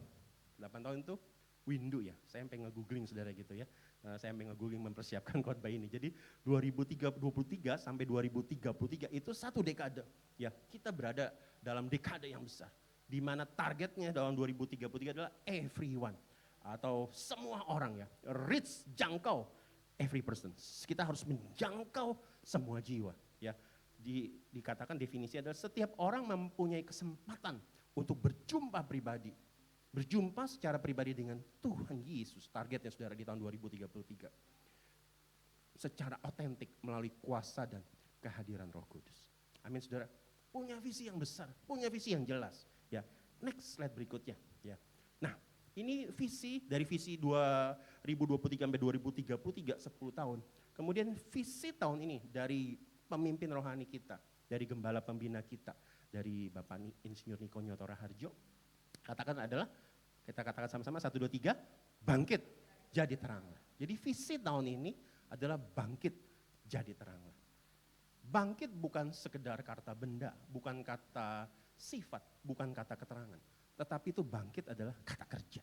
itu windu ya. Saya sampai nge-googling saudara gitu ya. Saya sampai nge-googling mempersiapkan khotbah ini. Jadi 2023 sampai 2033 itu satu dekade. Ya, kita berada dalam dekade yang besar. Di mana targetnya dalam 2033 adalah everyone. Atau semua orang ya. Reach, jangkau every person. Kita harus menjangkau semua jiwa. Ya, dikatakan definisi adalah setiap orang mempunyai kesempatan untuk berjumpa pribadi. Berjumpa secara pribadi dengan Tuhan Yesus, targetnya saudara di tahun 2033. Secara otentik melalui kuasa dan kehadiran Roh Kudus. Amin saudara. Punya visi yang besar, punya visi yang jelas. Ya, next slide berikutnya. Ya. Nah, ini visi dari visi 2023 sampai 2033 10 tahun. Kemudian visi tahun ini dari pemimpin rohani kita, dari gembala pembina kita, dari Bapak Insinyur Niko Nyoto Raharjo. Kita katakan sama-sama 1, 2, 3, bangkit jadi teranglah. Jadi visi tahun ini adalah bangkit jadi teranglah. Bangkit bukan sekedar kata benda, bukan kata sifat, bukan kata keterangan. Tetapi itu bangkit adalah kata kerja.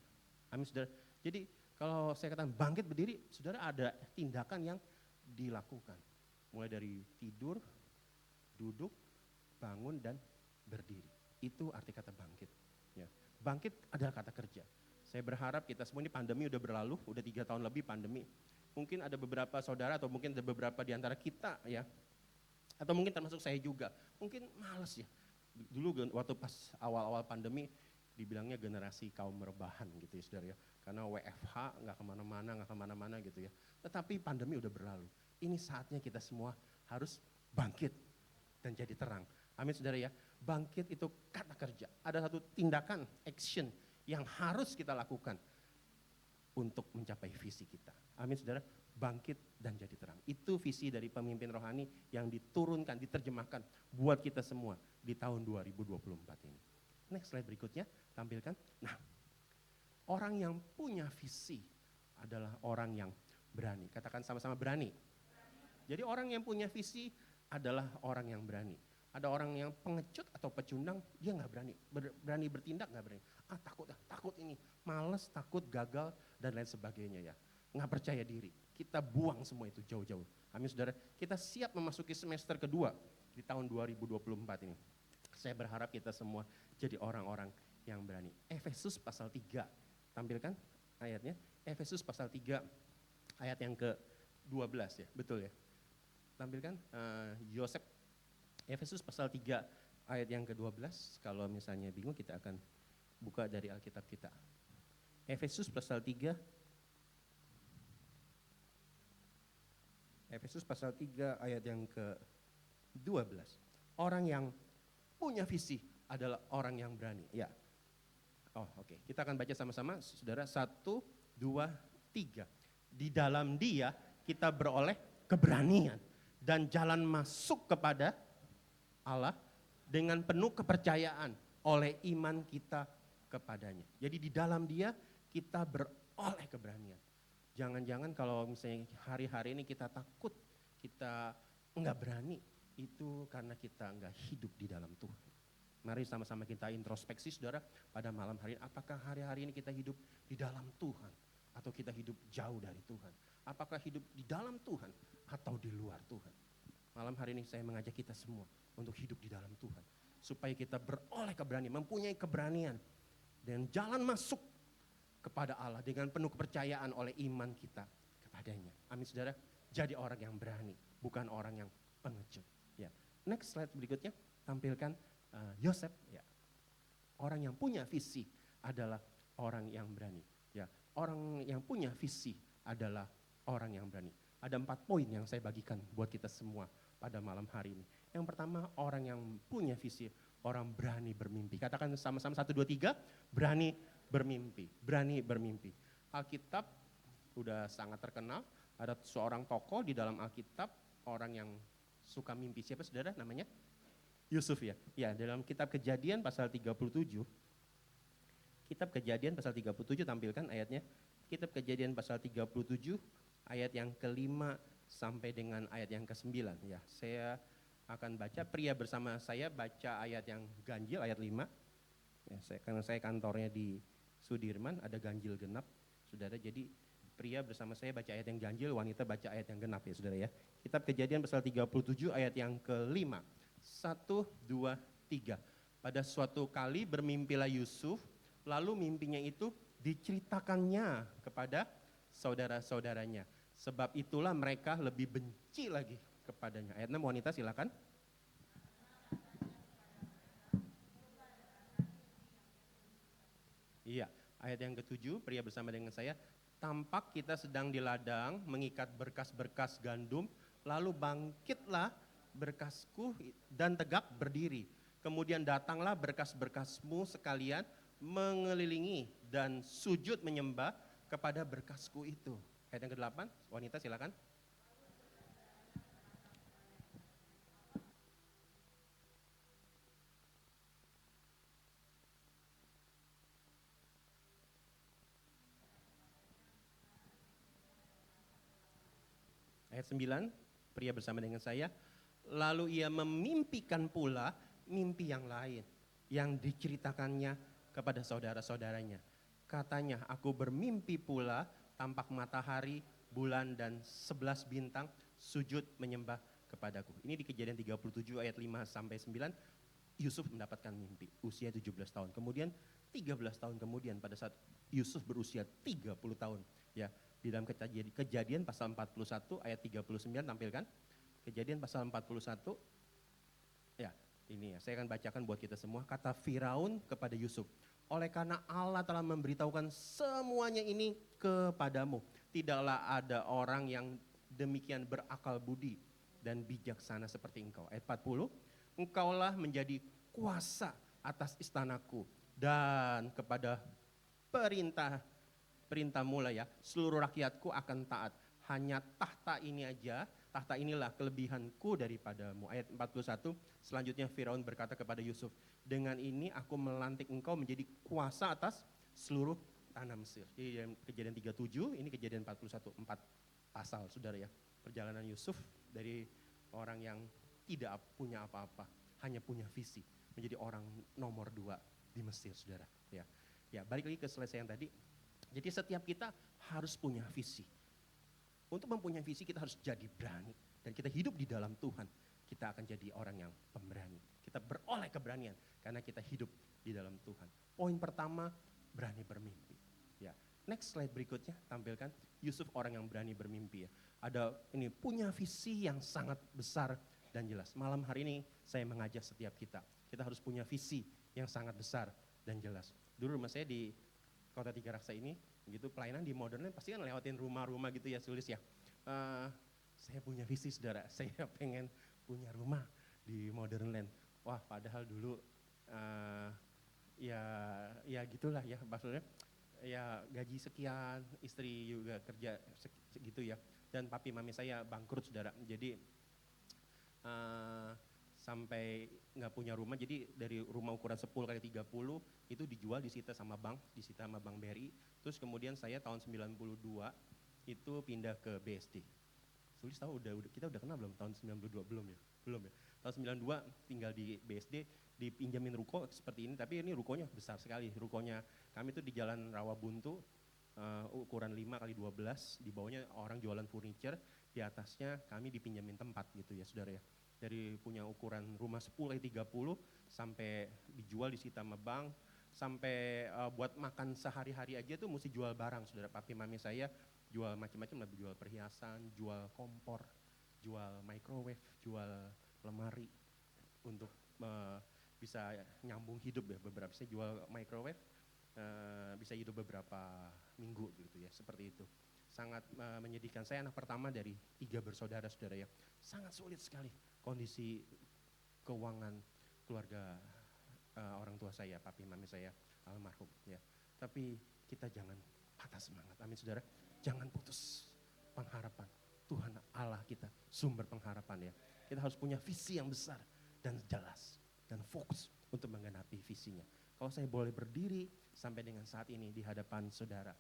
Amin saudara. Jadi kalau saya katakan bangkit berdiri, saudara ada tindakan yang dilakukan. Mulai dari tidur, duduk, bangun dan berdiri. Itu arti kata bangkit. Ya. Bangkit adalah kata kerja. Saya berharap kita semua ini pandemi udah berlalu, udah 3 tahun lebih pandemi. Mungkin ada beberapa saudara atau mungkin ada beberapa di antara kita ya, atau mungkin termasuk saya juga, mungkin males ya. Dulu waktu pas awal-awal pandemi dibilangnya generasi kaum rebahan gitu ya saudara ya. Karena WFH nggak kemana-mana gitu ya. Tetapi pandemi udah berlalu. Ini saatnya kita semua harus bangkit dan jadi terang. Amin saudara ya. Bangkit itu kata kerja. Ada satu tindakan, action yang harus kita lakukan untuk mencapai visi kita. Amin saudara. Bangkit dan jadi terang. Itu visi dari pemimpin rohani yang diturunkan, diterjemahkan buat kita semua di tahun 2024 ini. Next slide berikutnya, tampilkan. Nah, orang yang punya visi adalah orang yang berani. Katakan sama-sama berani. Jadi orang yang punya visi adalah orang yang berani. Ada orang yang pengecut atau pecundang, dia nggak berani. Berani bertindak nggak berani. Takut ini. Males, takut, gagal, dan lain sebagainya ya. Nggak percaya diri. Kita buang semua itu jauh-jauh. Amin saudara. Kita siap memasuki semester kedua di tahun 2024 ini. Saya berharap kita semua jadi orang-orang yang berani. Efesus pasal 3, tampilkan ayatnya. Efesus pasal 3 ayat yang ke-12 ya, betul ya. Tampilkan Yosef. Efesus pasal 3 ayat yang ke-12, kalau misalnya bingung kita akan buka dari Alkitab kita. Efesus pasal 3, Efesus pasal 3 ayat yang ke-12. Orang yang punya visi adalah orang yang berani. Ya. Oh oke. Kita akan baca sama-sama saudara. 1, 2, 3. Di dalam dia kita beroleh keberanian dan jalan masuk kepada Allah dengan penuh kepercayaan oleh iman kita kepadanya. Jadi di dalam dia kita beroleh keberanian. Jangan-jangan kalau misalnya hari-hari ini kita takut, kita enggak berani, itu karena kita enggak hidup di dalam Tuhan. Mari sama-sama kita introspeksi saudara pada malam hari ini. Apakah hari-hari ini kita hidup di dalam Tuhan atau kita hidup jauh dari Tuhan? Apakah hidup di dalam Tuhan atau di luar Tuhan? malam hari ini saya mengajak kita semua untuk hidup di dalam Tuhan. Supaya kita beroleh keberanian, mempunyai keberanian. Dan jalan masuk kepada Allah dengan penuh kepercayaan oleh iman kita kepadanya. Amin saudara, jadi orang yang berani, bukan orang yang pengecut. Ya. Next slide berikutnya, tampilkan Yosef. Ya. Orang yang punya visi adalah orang yang berani. Ya. Orang yang punya visi adalah orang yang berani. Ada 4 poin yang saya bagikan buat kita semua pada malam hari ini. Yang pertama, orang yang punya visi, orang berani bermimpi. Katakan sama-sama 1, 2, 3, berani bermimpi. Berani bermimpi. Alkitab udah sangat terkenal, ada seorang tokoh di dalam Alkitab, orang yang suka mimpi. Siapa saudara namanya? Yusuf ya. Ya, dalam kitab Kejadian pasal 37, kitab Kejadian pasal 37 tampilkan ayatnya. Kitab Kejadian pasal 37 ayat yang ke-5 sampai dengan ayat yang ke-9 ya. Saya akan baca, pria bersama saya baca ayat yang ganjil ayat 5. Ya, karena saya kantornya di Sudirman, ada ganjil genap. Saudara, jadi pria bersama saya baca ayat yang ganjil, wanita baca ayat yang genap ya saudara ya. Kitab Kejadian pasal 37 ayat yang ke-5. 1, 2, 3. Pada suatu kali bermimpilah Yusuf, lalu mimpinya itu diceritakannya kepada saudara-saudaranya. Sebab itulah mereka lebih benci lagi kepadanya. Ayat 6, wanita silakan. Iya, ayat yang ke-7, pria bersama dengan saya. Tampak kita sedang di ladang mengikat berkas-berkas gandum, lalu bangkitlah berkasku dan tegak berdiri. Kemudian datanglah berkas-berkasmu sekalian mengelilingi dan sujud menyembah kepada berkasku itu. Ayat yang ke-8, wanita silakan. Ayat 9, pria bersama dengan saya. Lalu ia memimpikan pula mimpi yang lain yang diceritakannya kepada saudara-saudaranya. Katanya, aku bermimpi pula tampak matahari, bulan dan 11 bintang sujud menyembah kepadaku. Ini di Kejadian 37 ayat 5 sampai 9. Yusuf mendapatkan mimpi usia 17 tahun. Kemudian 13 tahun kemudian pada saat Yusuf berusia 30 tahun ya, di dalam Kejadian pasal 41 ayat 39 tampilkan. Kejadian pasal 41. Ya, ini ya, saya akan bacakan buat kita semua. Kata Firaun kepada Yusuf, oleh karena Allah telah memberitahukan semuanya ini kepadamu, tidaklah ada orang yang demikian berakal budi dan bijaksana seperti engkau. Ayat 40, engkaulah menjadi kuasa atas istanaku dan kepada perintahmu lah ya, seluruh rakyatku akan taat. Hanya tahta ini aja, tahta inilah kelebihanku daripadamu. Ayat 41, selanjutnya Firaun berkata kepada Yusuf, dengan ini aku melantik engkau menjadi kuasa atas seluruh tanah Mesir. Jadi Kejadian 37, ini Kejadian 41, 4 pasal saudara ya. Perjalanan Yusuf dari orang yang tidak punya apa-apa, hanya punya visi, menjadi orang nomor 2 di Mesir saudara. Ya, ya, balik lagi ke slide saya yang tadi. Jadi setiap kita harus punya visi. Untuk mempunyai visi kita harus jadi berani. Dan kita hidup di dalam Tuhan, kita akan jadi orang yang pemberani. Kita beroleh keberanian karena kita hidup di dalam Tuhan. Poin pertama, berani bermimpi. Ya, next slide berikutnya tampilkan Yusuf orang yang berani bermimpi ya. Ada ini punya visi yang sangat besar dan jelas. Malam hari ini saya mengajak setiap kita harus punya visi yang sangat besar dan jelas. Dulu rumah saya di Kota Tiga Raksa ini, gitu pelayanan di Modern Land pasti kan lewatin rumah-rumah gitu ya, Sulis ya. Saya punya visi saudara, saya pengen punya rumah di Modern Land. Wah, padahal dulu ya gitulah ya, maksudnya ya gaji sekian, istri juga kerja segitu ya, dan papi mami saya bangkrut saudara. Jadi sampai nggak punya rumah, jadi dari rumah ukuran 10 kali 30 itu dijual, disita sama bank BRI. Terus kemudian saya tahun 92 itu pindah ke BSD. Sulis tahu kita udah kenal belum tahun 92? Belum ya. Tahun 92 tinggal di BSD, dipinjamin ruko seperti ini, tapi ini rukonya besar sekali. Rukonya kami itu di Jalan Rawabuntu, ukuran 5 kali 12, di bawahnya orang jualan furniture, di atasnya kami dipinjamin tempat gitu ya saudara ya. Dari punya ukuran rumah 10 kali 30 sampai dijual disita sama bank, sampai buat makan sehari-hari aja tuh mesti jual barang saudara. Papi mami saya jual macam-macam lah, jual perhiasan, jual kompor, jual microwave, jual lemari untuk bisa nyambung hidup ya. Beberapa saya jual microwave bisa hidup beberapa minggu gitu ya, seperti itu. Sangat menyedihkan. Saya anak pertama dari 3 bersaudara saudara ya. Sangat sulit sekali kondisi keuangan keluarga orang tua saya, papi mami saya almarhum ya. Tapi kita jangan patah semangat, amin saudara. Jangan putus pengharapan. Tuhan Allah kita sumber pengharapan ya. Kita harus punya visi yang besar dan jelas dan fokus untuk menggenapi visinya. Kalau saya boleh berdiri sampai dengan saat ini di hadapan saudara,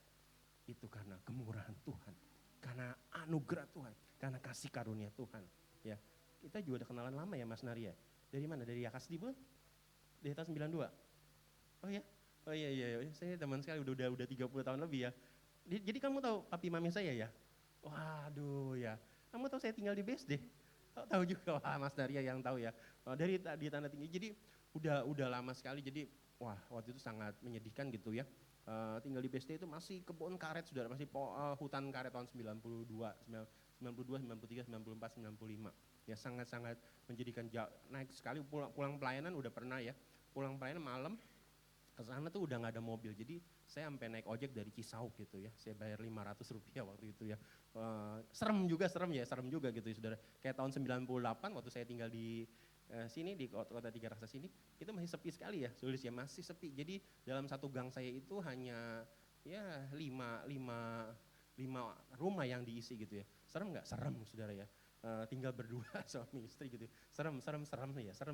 itu karena kemurahan Tuhan, karena anugerah Tuhan, karena kasih karunia Tuhan. Ya, kita juga udah kenalan lama ya Mas Naria. Dari mana? Dari Yakasdi Bu? Di atas 92. Oh ya, oh iya, saya teman sekali udah 30 tahun lebih ya. Jadi kamu tahu papi mami saya ya? Waduh ya, kamu tahu saya tinggal di BSD? Tahu juga, wah Mas Naria yang tahu ya. Dari di Tanah Tinggi, jadi udah lama sekali. Jadi wah waktu itu sangat menyedihkan gitu ya. Tinggal di BSD itu masih kebun karet saudara, masih hutan karet tahun 92, 93, 94, 95. Ya sangat-sangat menjadikan naik sekali. Pulang pelayanan udah pernah ya, pulang pelayanan malam ke sana tuh udah nggak ada mobil. Jadi saya sampai naik ojek dari Cisauk gitu ya, saya bayar Rp500 waktu itu ya. Serem juga gitu ya saudara. Kayak tahun 98 waktu saya tinggal di sini di kota Tiga Raksa sini, itu masih sepi sekali ya, Sulis ya, masih sepi. Jadi dalam satu gang saya itu hanya ya 5 rumah yang diisi gitu ya. Serem nggak? Serem saudara ya. Tinggal berdua suami istri gitu. Serem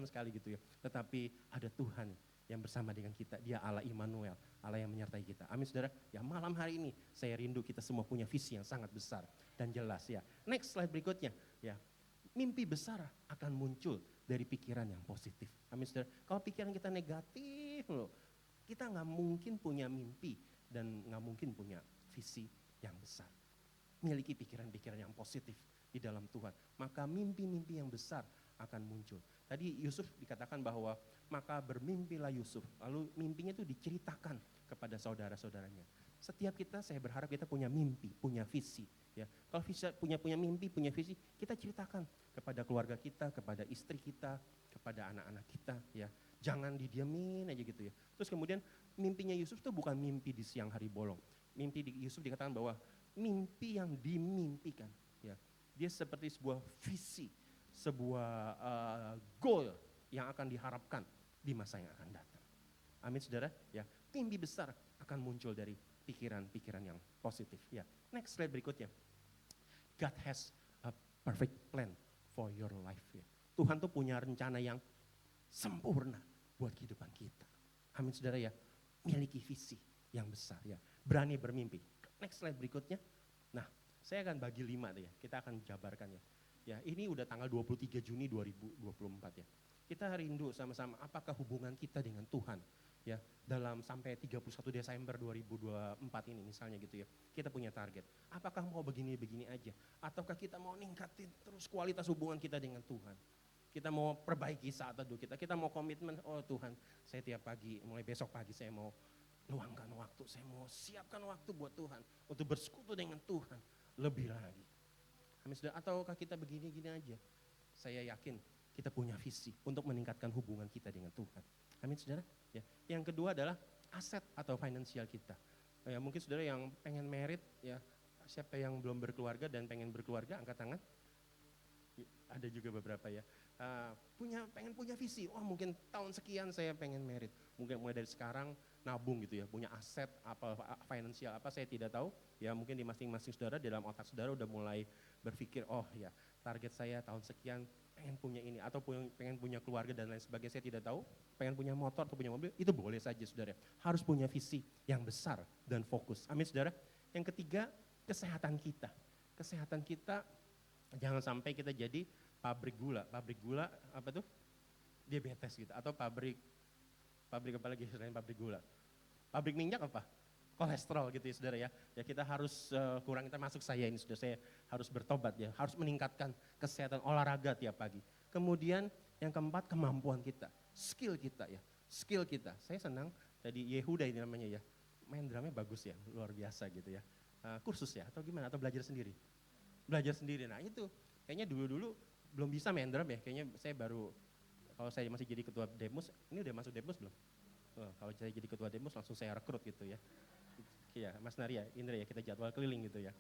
sekali gitu ya. Tetapi ada Tuhan yang bersama dengan kita, dia Allah Immanuel, Allah yang menyertai kita. Amin saudara. Ya malam hari ini saya rindu kita semua punya visi yang sangat besar dan jelas ya. Next slide berikutnya ya. Mimpi besar akan muncul dari pikiran yang positif. Amin saudara. Kalau pikiran kita negatif loh, kita nggak mungkin punya mimpi dan nggak mungkin punya visi yang besar. Miliki pikiran-pikiran yang positif di dalam Tuhan, maka mimpi-mimpi yang besar akan muncul. Tadi Yusuf dikatakan bahwa maka bermimpilah Yusuf, lalu mimpinya itu diceritakan kepada saudara-saudaranya. Setiap kita, saya berharap kita punya mimpi, punya visi. Ya, kalau punya mimpi, punya visi, kita ceritakan kepada keluarga kita, kepada istri kita, kepada anak-anak kita. Ya, jangan didiamin aja gitu ya. Terus kemudian mimpinya Yusuf itu bukan mimpi di siang hari bolong. Mimpi di Yusuf dikatakan bahwa mimpi yang dimimpikan. Ya, dia seperti sebuah visi, sebuah goal yang akan diharapkan di masa yang akan datang. Amin saudara. Ya, mimpi besar akan muncul dari pikiran-pikiran yang positif. Ya, next slide berikutnya. God has a perfect plan for your life. Ya. Tuhan tuh punya rencana yang sempurna buat kehidupan kita. Amin saudara ya. Miliki visi yang besar ya. Berani bermimpi. Next slide berikutnya. Nah, saya akan bagi 5 ya. Kita akan jabarkan ya. Ya, ini udah tanggal 23 Juni 2024 ya. Kita rindu sama-sama apakah hubungan kita dengan Tuhan ya dalam sampai 31 Desember 2024 ini misalnya gitu ya. Kita punya target. Apakah mau begini-begini aja ataukah kita mau ningkatin terus kualitas hubungan kita dengan Tuhan? Kita mau perbaiki saat teduh kita. Kita mau komitmen, oh Tuhan, saya tiap pagi mulai besok pagi saya mau luangkan waktu, saya mau siapkan waktu buat Tuhan untuk bersekutu dengan Tuhan lebih lagi. Amin saudara, ataukah kita begini-gini aja? Saya yakin kita punya visi untuk meningkatkan hubungan kita dengan Tuhan. Amin saudara. Ya. Yang kedua adalah aset atau finansial kita. Ya, mungkin saudara yang pengen merit, ya siapa yang belum berkeluarga dan pengen berkeluarga, angkat tangan. Ada juga beberapa ya. Pengen punya visi, mungkin tahun sekian saya pengen merit. Mungkin mulai dari sekarang nabung gitu ya, punya aset apa finansial apa saya tidak tahu. Ya mungkin di masing-masing saudara, di dalam otak saudara udah mulai berpikir, oh ya target saya tahun sekian pengen punya ini atau pengen punya keluarga dan lain sebagainya, saya tidak tahu, pengen punya motor atau punya mobil, itu boleh saja saudara. Harus punya visi yang besar dan fokus. Amin saudara. Yang ketiga, kesehatan kita. Kesehatan kita, jangan sampai kita jadi pabrik gula apa tuh? Diabetes gitu, atau pabrik apa lagi selain pabrik gula? Pabrik minyak apa? kolesterol gitu ya saudara ya. Ya kita harus kurangi, termasuk saya ini sudah, saya harus bertobat ya, harus meningkatkan kesehatan olahraga tiap pagi. Kemudian yang keempat, kemampuan kita, skill kita ya, skill kita. Saya senang tadi Yehuda ini namanya ya, main drumnya bagus ya, luar biasa gitu ya. Kursus ya atau gimana, atau belajar sendiri? Belajar sendiri, nah itu kayaknya dulu-dulu belum bisa main drum ya, kayaknya saya baru, kalau saya masih jadi ketua Demus, ini udah masuk Demus belum? Kalau saya jadi ketua Demus langsung saya rekrut gitu ya. Iya, Mas Naria, Indra ya, kita jadwal keliling gitu ya.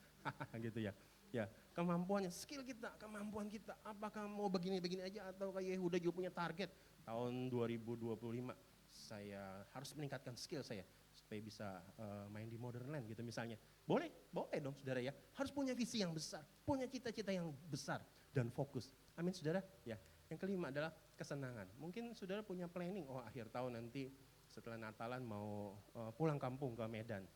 Gitu ya. Ya, kemampuannya, skill kita, kemampuan kita. Apakah mau begini-begini aja atau kayak Yehuda juga punya target tahun 2025 saya harus meningkatkan skill saya supaya bisa main di Modern Land gitu misalnya. Boleh dong saudara ya. Harus punya visi yang besar, punya cita-cita yang besar dan fokus. Amin saudara. Ya, yang kelima adalah kesenangan. Mungkin saudara punya planning, oh akhir tahun nanti setelah Natalan mau pulang kampung ke Medan.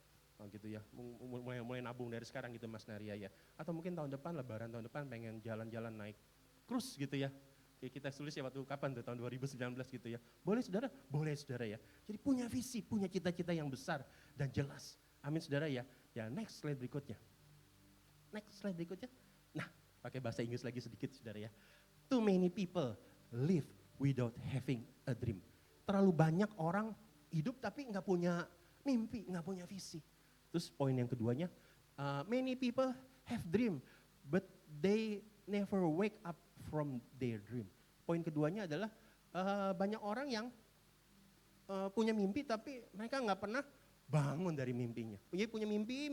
Gitu ya, mulai nabung dari sekarang gitu Mas Naria ya. Atau mungkin tahun depan, lebaran tahun depan pengen jalan-jalan naik cruise gitu ya. Kayak kita tulis ya waktu kapan tuh, tahun 2019 gitu ya. Boleh saudara? Boleh saudara ya. Jadi punya visi, punya cita-cita yang besar dan jelas. Amin saudara ya. Ya next slide berikutnya. Next slide berikutnya. Nah pakai bahasa Inggris lagi sedikit saudara ya. Too many people live without having a dream. Terlalu banyak orang hidup tapi nggak punya mimpi, nggak punya visi. Terus poin yang keduanya, many people have dream, but they never wake up from their dream. Poin keduanya adalah banyak orang yang punya mimpi tapi mereka nggak pernah bangun dari mimpinya. Jadi punya mimpi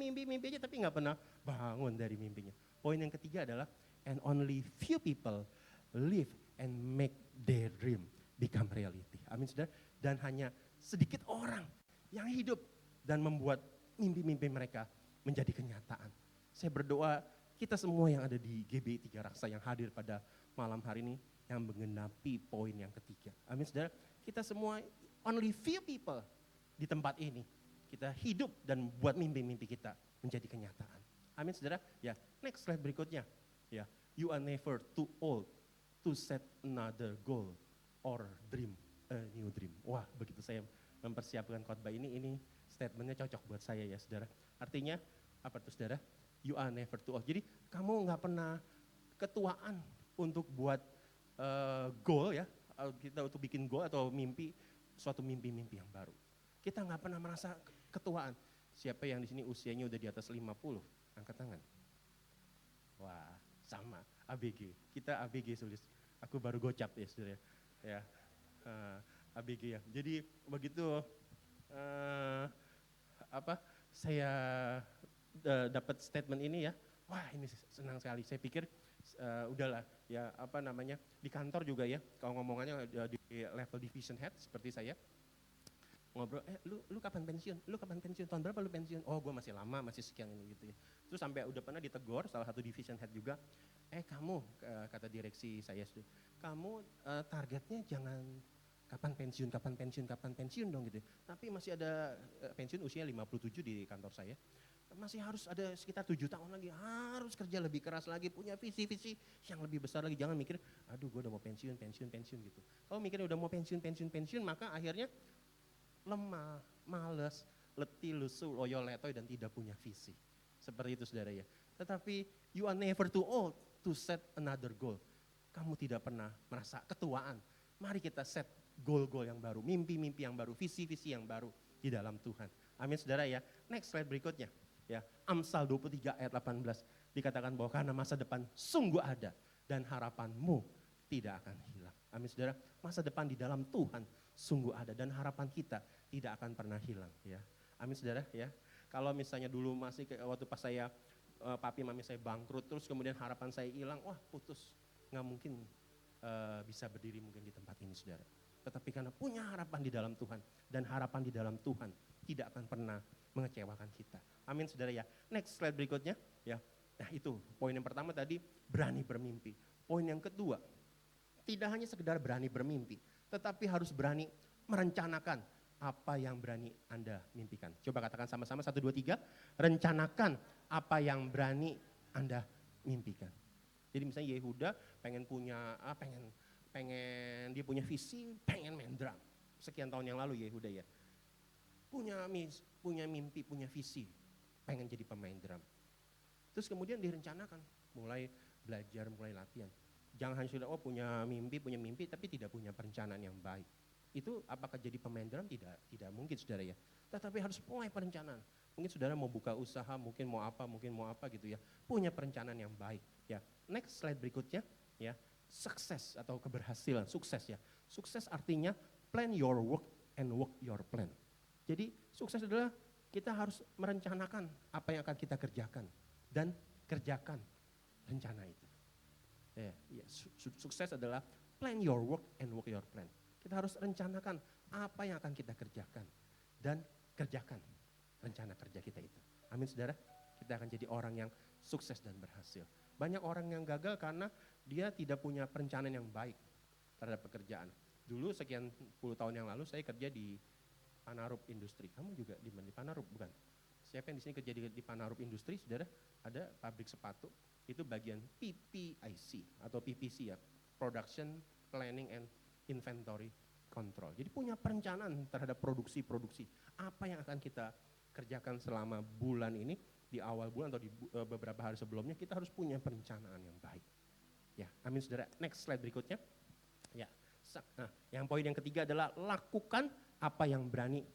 aja tapi nggak pernah bangun dari mimpinya. Poin yang ketiga adalah, and only few people live and make their dream become reality. Amin saudara. Dan hanya sedikit orang yang hidup dan membuat mimpi-mimpi mereka menjadi kenyataan. Saya berdoa kita semua yang ada di GBI 3 Raksa yang hadir pada malam hari ini yang menggenapi poin yang ketiga. Amin saudara. Kita semua, only few people di tempat ini, kita hidup dan buat mimpi-mimpi kita menjadi kenyataan. Amin saudara. Ya, next slide berikutnya. Ya, you are never too old to set another goal or dream a new dream. Wah, begitu saya mempersiapkan khotbah ini statementnya cocok buat saya ya saudara. Artinya apa tuh saudara? You are never too old. Jadi kamu nggak pernah ketuaan untuk buat goal ya, kita untuk bikin goal atau mimpi, suatu mimpi-mimpi yang baru. Kita nggak pernah merasa ketuaan. Siapa yang di sini usianya udah di atas 50? Angkat tangan. Wah, sama, ABG. Kita ABG sulis. Aku baru gocap ya saudara. Ya, ABG ya. Jadi begitu saya dapat statement ini ya, wah ini senang sekali. Saya pikir udahlah ya di kantor juga ya, kalau ngomongannya di level division head seperti saya ngobrol, lu kapan pensiun? Lu kapan pensiun? Tahun berapa lu pensiun? Oh gue masih lama, masih sekian ini gitu ya. Terus sampai udah pernah ditegur salah satu division head juga, kamu kata direksi saya, kamu targetnya jangan kapan pensiun dong gitu. Tapi masih ada pensiun usia 57 di kantor saya. Masih harus ada sekitar 7 tahun lagi, harus kerja lebih keras lagi, punya visi-visi yang lebih besar lagi. Jangan mikir, aduh gue udah mau pensiun gitu. Kalau mikir udah mau pensiun, maka akhirnya lemah, males, letih, lusuh, loyo, letoy, dan tidak punya visi. Seperti itu saudara ya. Tetapi you are never too old to set another goal. Kamu tidak pernah merasa ketuaan. Mari kita set goal-goal yang baru, mimpi-mimpi yang baru, visi-visi yang baru di dalam Tuhan. Amin saudara ya. Next slide berikutnya. Ya, Amsal 23 ayat 18 dikatakan bahwa karena masa depan sungguh ada dan harapanmu tidak akan hilang. Amin saudara. Masa depan di dalam Tuhan sungguh ada dan harapan kita tidak akan pernah hilang ya. Amin saudara ya. Kalau misalnya dulu masih waktu pas saya papi mami saya bangkrut terus kemudian harapan saya hilang, wah putus. Nggak mungkin bisa berdiri mungkin di tempat ini saudara. Tetapi karena punya harapan di dalam Tuhan dan harapan di dalam Tuhan tidak akan pernah mengecewakan kita. Amin saudara ya. Next slide berikutnya ya. Nah itu poin yang pertama tadi, berani bermimpi. Poin yang kedua, tidak hanya sekedar berani bermimpi, tetapi harus berani merencanakan apa yang berani Anda mimpikan. Coba katakan sama-sama 1, 2, 3. Rencanakan apa yang berani Anda mimpikan. Jadi misalnya Yehuda pengen dia punya visi, pengen main drum. Sekian tahun yang lalu Yehuda ya. punya mimpi, punya visi, pengen jadi pemain drum. Terus kemudian direncanakan, mulai belajar, mulai latihan. Jangan hanya sudah punya mimpi, tapi tidak punya perencanaan yang baik. Itu apakah jadi pemain drum? Tidak mungkin saudara ya. Tetapi harus mulai perencanaan. Mungkin saudara mau buka usaha, mungkin mau apa gitu ya. Punya perencanaan yang baik ya. Next slide berikutnya ya. Sukses atau keberhasilan, sukses ya. Sukses artinya plan your work and work your plan. Jadi sukses adalah kita harus merencanakan apa yang akan kita kerjakan dan kerjakan rencana itu. Sukses adalah plan your work and work your plan. Kita harus rencanakan apa yang akan kita kerjakan dan kerjakan rencana kerja kita itu. Amin saudara, kita akan jadi orang yang sukses dan berhasil. Banyak orang yang gagal karena dia tidak punya perencanaan yang baik terhadap pekerjaan. Dulu sekian puluh tahun yang lalu saya kerja di Panarup Industri. Kamu juga di Panarup bukan? Siapa yang di sini kerja di Panarup Industri, saudara? Ada pabrik sepatu, itu bagian PPIC atau PPC ya, Production Planning and Inventory Control. Jadi punya perencanaan terhadap produksi-produksi. Apa yang akan kita kerjakan selama bulan ini, di awal bulan atau di beberapa hari sebelumnya, kita harus punya perencanaan yang baik. Ya, amin saudara. Next slide berikutnya. Ya, nah, yang poin yang ketiga adalah lakukan apa yang berani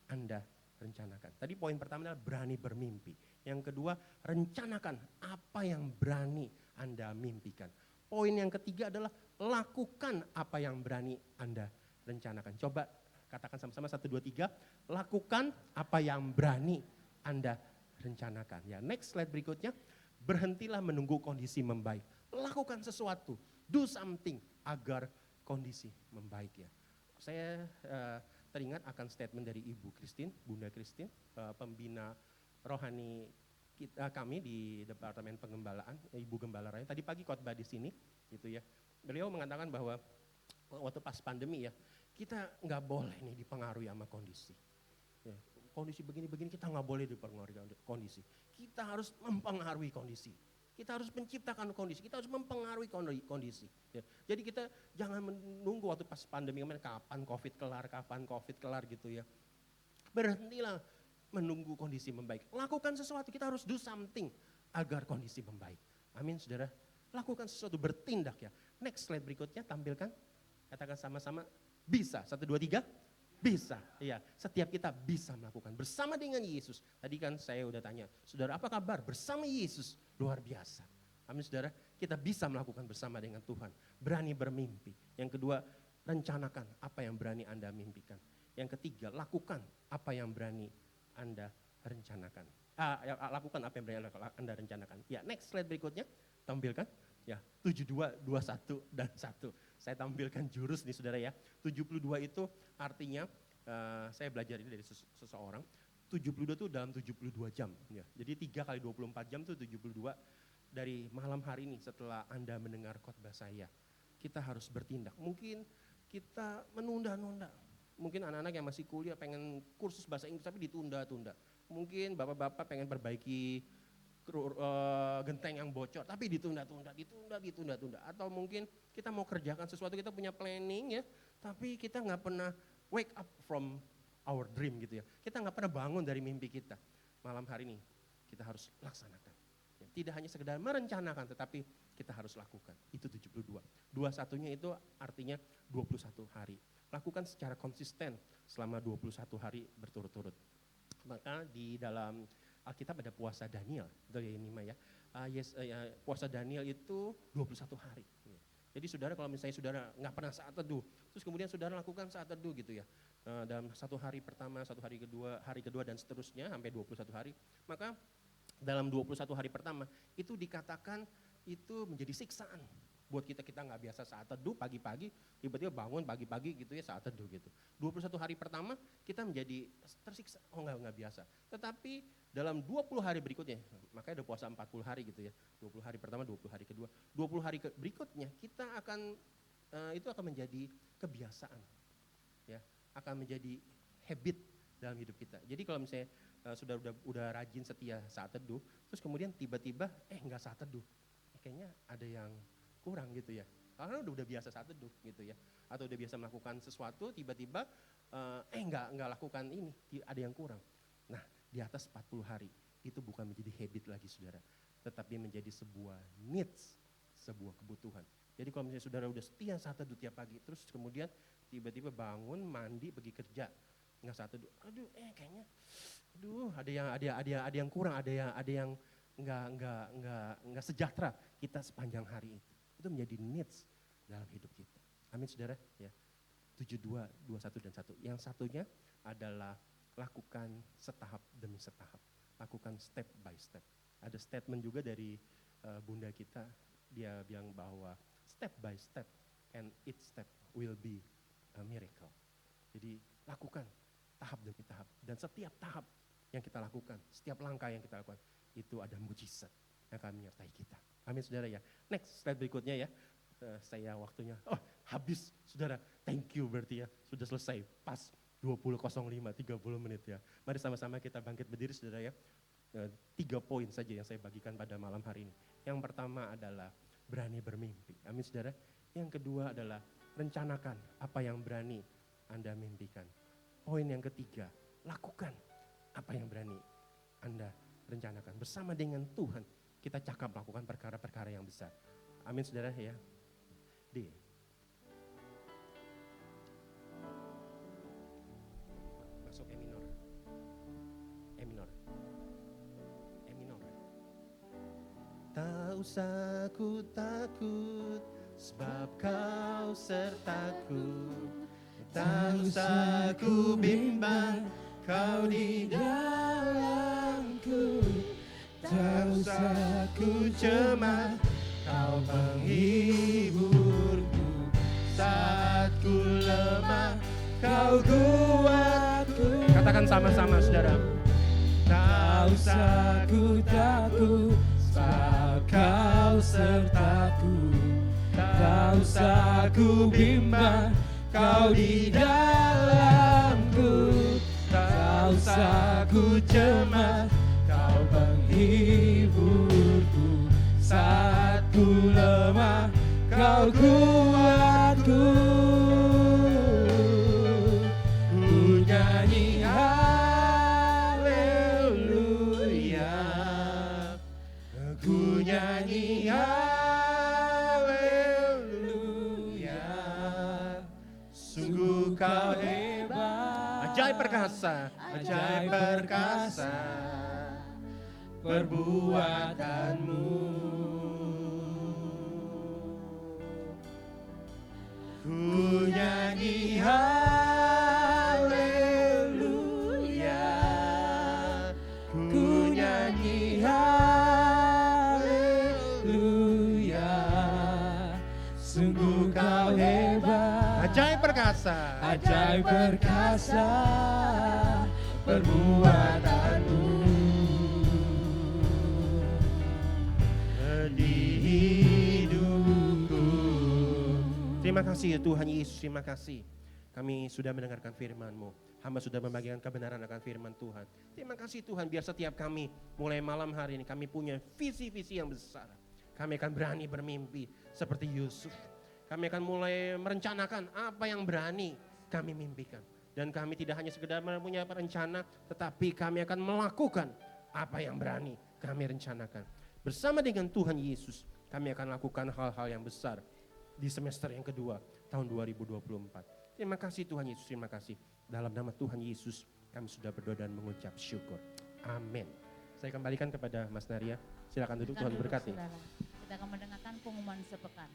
Anda rencanakan. Tadi poin pertama adalah berani bermimpi. Yang kedua, rencanakan apa yang berani Anda mimpikan. Poin yang ketiga adalah lakukan apa yang berani Anda rencanakan. Coba katakan sama-sama 1, 2, 3. Lakukan apa yang berani Anda rencanakan. Ya, next slide berikutnya. Berhentilah menunggu kondisi membaik. Lakukan sesuatu. Do something agar kondisi membaik ya. Saya teringat akan statement dari Ibu Christine, Bunda Christine, pembina rohani kami di Departemen Pengembalaan, Ibu Gembala Raya. Tadi pagi khotbah di sini, gitu ya. Beliau mengatakan bahwa waktu pas pandemi ya, kita nggak boleh nih dipengaruhi sama kondisi. Ya, kondisi begini-begini kita nggak boleh dipengaruhi kondisi. Kita harus mempengaruhi kondisi. Kita harus menciptakan kondisi, kita harus mempengaruhi kondisi. Ya. Jadi kita jangan menunggu waktu pas pandemi kemarin kapan COVID kelar gitu ya. Berhentilah menunggu kondisi membaik. Lakukan sesuatu, kita harus do something agar kondisi membaik. Amin saudara. Lakukan sesuatu, bertindak ya. Next slide berikutnya tampilkan. Katakan sama-sama, bisa. 1, 2, 3. Bisa, ya. Setiap kita bisa melakukan bersama dengan Yesus. Tadi kan saya udah tanya, saudara apa kabar? Bersama Yesus, luar biasa. Amin saudara, kita bisa melakukan bersama dengan Tuhan. Berani bermimpi. Yang kedua, rencanakan apa yang berani Anda mimpikan. Yang ketiga, lakukan apa yang berani Anda rencanakan. Lakukan apa yang berani Anda rencanakan. Ya, next slide berikutnya, tampilkan. Ya, 72, 21, dan 1. Saya tampilkan jurus nih saudara ya. 72 itu artinya, saya belajar ini dari seseorang, 72 itu dalam 72 jam. Ya. Jadi 3 kali 24 jam itu 72 dari malam hari ini setelah Anda mendengar khotbah saya. Kita harus bertindak. Mungkin kita menunda-nunda. Mungkin anak-anak yang masih kuliah pengen kursus bahasa Inggris tapi ditunda-tunda. Mungkin bapak-bapak pengen perbaiki genteng yang bocor tapi ditunda-tunda. Atau mungkin kita mau kerjakan sesuatu, kita punya planning ya, tapi kita nggak pernah wake up from our dream gitu ya. Kita nggak pernah bangun dari mimpi kita. Malam hari ini kita harus laksanakan. Ya, tidak hanya sekedar merencanakan, tetapi kita harus lakukan. Itu 72. 21-nya itu artinya 21 hari. Lakukan secara konsisten selama 21 hari berturut-turut. Maka di dalam Alkitab ada puasa Daniel, itu ya ini ya. Puasa Daniel itu 21 hari. Jadi saudara kalau misalnya saudara nggak pernah saat teduh, terus kemudian saudara lakukan saat teduh gitu ya. Dalam 1 hari pertama, 1 hari kedua dan seterusnya sampai 21 hari. Maka dalam 21 hari pertama itu dikatakan itu menjadi siksaan. Buat kita nggak biasa saat teduh pagi-pagi, tiba-tiba bangun pagi-pagi gitu ya saat teduh gitu. 21 hari pertama kita menjadi tersiksa, nggak biasa. Tetapi dalam 20 hari berikutnya, makanya ada puasa 40 hari gitu ya. 20 hari pertama, 20 hari kedua, 20 hari berikutnya kita akan, itu akan menjadi kebiasaan. Ya, akan menjadi habit dalam hidup kita. Jadi kalau misalnya sudah rajin setia saat teduh, terus kemudian tiba-tiba nggak saat teduh. Kayaknya ada yang kurang gitu ya. Karena udah biasa saat teduh gitu ya. Atau udah biasa melakukan sesuatu, tiba-tiba nggak lakukan ini, ada yang kurang. Nah, di atas 40 hari itu bukan menjadi habit lagi saudara, tetapi menjadi sebuah needs, sebuah kebutuhan. Jadi kalau misalnya saudara udah setia saat teduh tiap pagi, terus kemudian tiba-tiba bangun, mandi, pergi kerja, nggak saat teduh, kayaknya, ada yang kurang, ada yang nggak sejahtera kita sepanjang hari itu. Itu menjadi needs dalam hidup kita. Amin saudara ya. 72, 21 dan 1. Yang satunya adalah lakukan setahap demi setahap. Lakukan step by step. Ada statement juga dari bunda kita, dia bilang bahwa step by step and each step will be a miracle. Jadi lakukan tahap demi tahap. Dan setiap tahap yang kita lakukan, setiap langkah yang kita lakukan, itu ada mujizat yang akan menyertai kita. Amin saudara ya. Next slide berikutnya ya. Saya waktunya, habis saudara, thank you berarti ya, sudah selesai, pas 20.05, 30 menit ya. Mari sama-sama kita bangkit berdiri saudara ya. 3 poin saja yang saya bagikan pada malam hari ini. Yang pertama adalah berani bermimpi, amin saudara. Yang kedua adalah rencanakan apa yang berani Anda mimpikan. Poin yang ketiga, lakukan apa yang berani Anda rencanakan. Bersama dengan Tuhan, kita cakap melakukan perkara-perkara yang besar. Amin saudara ya. D. Masuk E minor. E minor. E minor. Tak usah ku takut, sebab kau sertaku. Tak usah ku bimbang, kau di dalamku. Tak usah ku cemas, kau penghiburku. Saat ku lemah, kau kuatku. Katakan sama-sama saudara. Tak usah ku takut, sebab kau sertaku. Tak usah ku bimbang, kau di dalamku. Tak usah ku cemas, kau penghiburku. Saat ku lemah, kau kuatku. Ku nyanyi haleluya, ku nyanyi haleluya. Sungguh kau hebat, ajaib perkasa, ajaib perkasa perbuatanmu. Ku nyanyi haleluya, ku nyanyi haleluya. Sungguh kau hebat, ajaib perkasa, ajaib perkasa perbuatanmu. Terima kasih ya Tuhan Yesus, terima kasih. Kami sudah mendengarkan firman-Mu. Hamba sudah membagikan kebenaran akan firman Tuhan. Terima kasih Tuhan, biar setiap kami mulai malam hari ini kami punya visi-visi yang besar. Kami akan berani bermimpi seperti Yusuf. Kami akan mulai merencanakan apa yang berani kami mimpikan. Dan kami tidak hanya sekedar punya rencana, tetapi kami akan melakukan apa yang berani kami rencanakan. Bersama dengan Tuhan Yesus, kami akan lakukan hal-hal yang besar di semester yang kedua tahun 2024. Terima kasih Tuhan Yesus, terima kasih. Dalam nama Tuhan Yesus kami sudah berdoa dan mengucap syukur. Amin. Saya kembalikan kepada Mas Naria. Silakan duduk, Tuhan berkati. Kita akan mendengarkan pengumuman sepekan.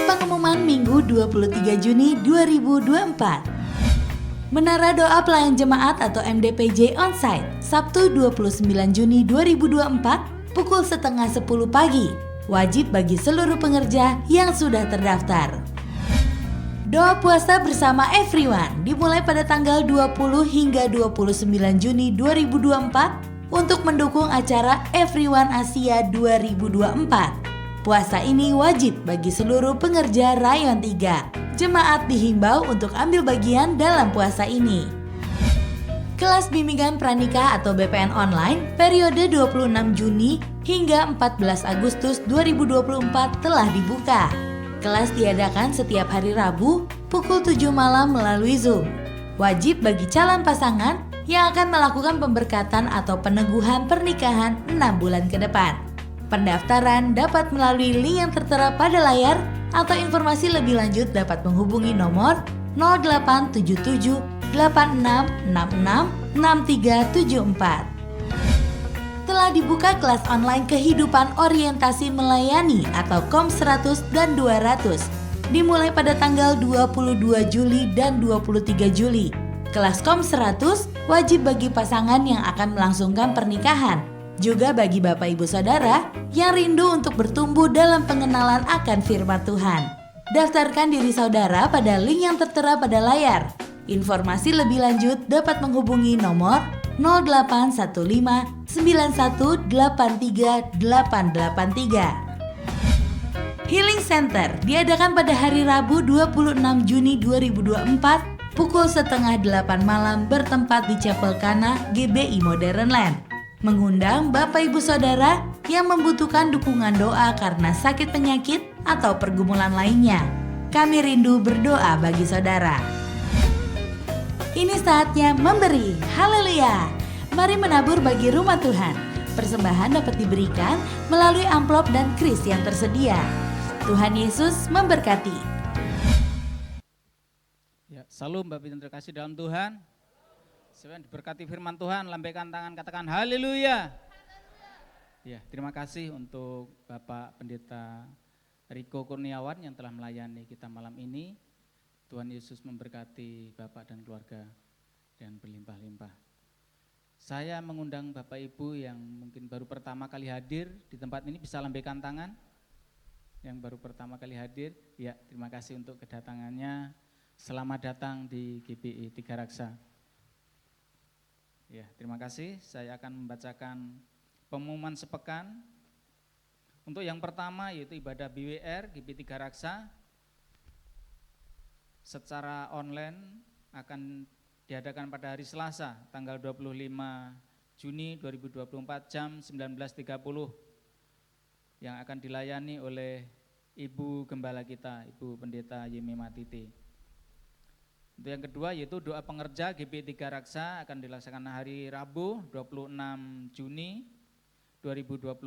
Pengumuman Minggu 23 Juni 2024. Menara Doa Pelayan Jemaat atau MDPJ Onsite, Sabtu 29 Juni 2024, pukul 9:30 pagi. Wajib bagi seluruh pengerja yang sudah terdaftar. Doa puasa bersama everyone dimulai pada tanggal 20 hingga 29 Juni 2024 untuk mendukung acara Everyone Asia 2024. Puasa ini wajib bagi seluruh pengerja Rayon 3. Jemaat dihimbau untuk ambil bagian dalam puasa ini. Kelas Bimbingan Pranikah atau BPN Online periode 26 Juni hingga 14 Agustus 2024 telah dibuka. Kelas diadakan setiap hari Rabu pukul 7 malam melalui Zoom. Wajib bagi calon pasangan yang akan melakukan pemberkatan atau peneguhan pernikahan 6 bulan ke depan. Pendaftaran dapat melalui link yang tertera pada layar atau informasi lebih lanjut dapat menghubungi nomor 0877 8666 6374. Telah dibuka kelas online kehidupan orientasi melayani atau KOM 100 dan 200 dimulai pada tanggal 22 Juli dan 23 Juli. Kelas KOM 100 wajib bagi pasangan yang akan melangsungkan pernikahan, juga bagi Bapak Ibu Saudara yang rindu untuk bertumbuh dalam pengenalan akan firman Tuhan. Daftarkan diri saudara pada link yang tertera pada layar. Informasi lebih lanjut dapat menghubungi nomor 0815 9183 883. Healing Center diadakan pada hari Rabu 26 Juni 2024 pukul setengah 8 malam bertempat di Chapel Kana GBI Modern Land. Mengundang Bapak Ibu Saudara yang membutuhkan dukungan doa karena sakit penyakit atau pergumulan lainnya. Kami rindu berdoa bagi saudara. Ini saatnya memberi, haleluya. Mari menabur bagi rumah Tuhan. Persembahan dapat diberikan melalui amplop dan kris yang tersedia. Tuhan Yesus memberkati. Ya, salam Bapak Ibu terkasih dalam Tuhan. Sebelum diberkati firman Tuhan, lambaikan tangan katakan haleluya. Ya, terima kasih untuk Bapak Pendeta Riko Kurniawan yang telah melayani kita malam ini. Tuhan Yesus memberkati Bapak dan keluarga dan berlimpah-limpah. Saya mengundang Bapak Ibu yang mungkin baru pertama kali hadir di tempat ini bisa lambaikan tangan. Yang baru pertama kali hadir, ya terima kasih untuk kedatangannya. Selamat datang di GBI Tiga Raksa. Ya, terima kasih. Saya akan membacakan pengumuman sepekan. Untuk yang pertama yaitu ibadah BWR GBI Tiga Raksa secara online akan diadakan pada hari Selasa tanggal 25 Juni 2024 jam 19.30 yang akan dilayani oleh Ibu Gembala kita, Ibu Pendeta Yemi Matiti. Untuk yang kedua yaitu doa pengerja GBI Tiga Raksa akan dilaksanakan hari Rabu 26 Juni 2024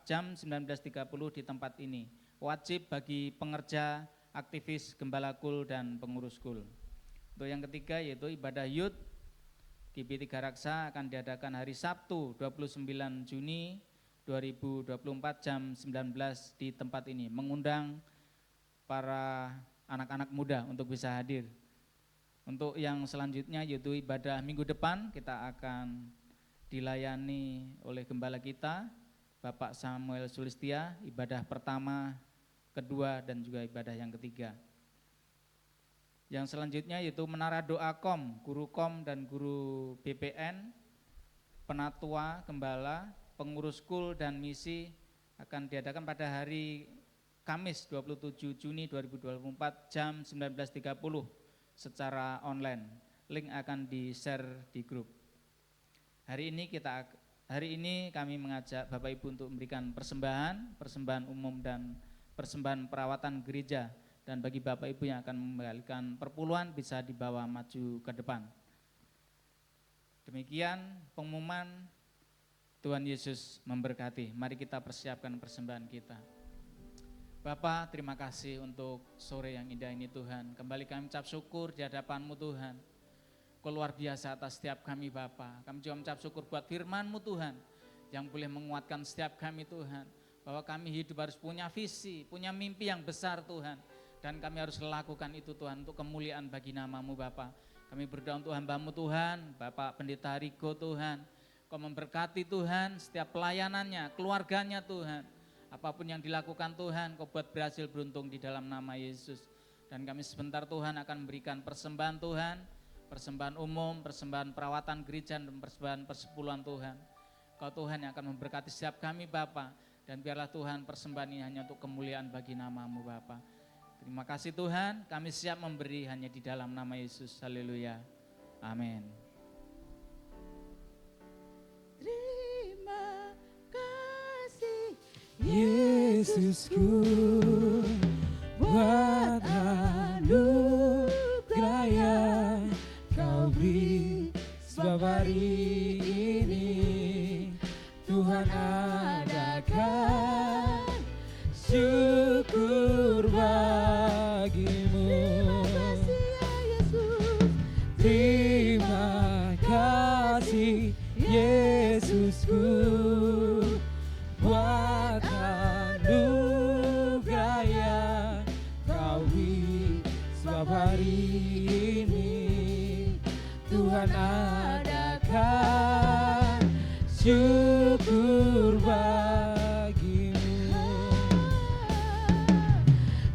jam 19.30 di tempat ini. Wajib bagi pengerja, aktivis, gembala kul dan pengurus kul. Untuk yang ketiga yaitu ibadah Yud GBI Tiga Raksa akan diadakan hari Sabtu 29 Juni 2024 jam 19 di tempat ini, mengundang para anak-anak muda untuk bisa hadir. Untuk yang selanjutnya yaitu ibadah minggu depan kita akan dilayani oleh gembala kita Bapak Samuel Sulistia, ibadah pertama, kedua dan juga ibadah yang ketiga. Yang selanjutnya yaitu Menara Doa KOM, guru KOM dan guru BPN, penatua, gembala, pengurus kul dan misi akan diadakan pada hari Kamis 27 Juni 2024 jam 19.30 secara online. Link akan di-share di grup. Hari ini kami mengajak Bapak Ibu untuk memberikan persembahan umum dan persembahan perawatan gereja, dan bagi Bapak Ibu yang akan memberikan perpuluhan bisa dibawa maju ke depan. Demikian pengumuman. Tuhan Yesus memberkati. Mari kita persiapkan persembahan kita. Bapak, terima kasih untuk sore yang indah ini Tuhan. Kembali kami ucap syukur di hadapan-Mu Tuhan. Kau luar biasa atas setiap kami Bapak. Kami juga mengucap syukur buat firman-Mu Tuhan, yang boleh menguatkan setiap kami Tuhan. Bahwa kami hidup harus punya visi, punya mimpi yang besar Tuhan. Dan kami harus lakukan itu Tuhan untuk kemuliaan bagi nama-Mu Bapak. Kami berdoa untuk hamba-Mu Tuhan, Bapak Pendeta Riko Tuhan. Kau memberkati Tuhan setiap pelayanannya, keluarganya Tuhan. Apapun yang dilakukan Tuhan, Kau buat berhasil beruntung di dalam nama Yesus. Dan kami sebentar Tuhan akan memberikan persembahan Tuhan, persembahan umum, persembahan perawatan gereja, dan persembahan persepuluhan Tuhan. Kau Tuhan yang akan memberkati setiap kami Bapa, dan biarlah Tuhan persembahan ini hanya untuk kemuliaan bagi nama-Mu Bapa. Terima kasih Tuhan, kami siap memberi hanya di dalam nama Yesus. Haleluya. Amin. Terima kasih Yesusku, buat anugerah yang kau beri, sebab hari ini Tuhan adakan syukur bagimu. Terima kasih Yesusku, buat anugerah yang kau beri, sebab hari ini Tuhan adakan syukur bagimu.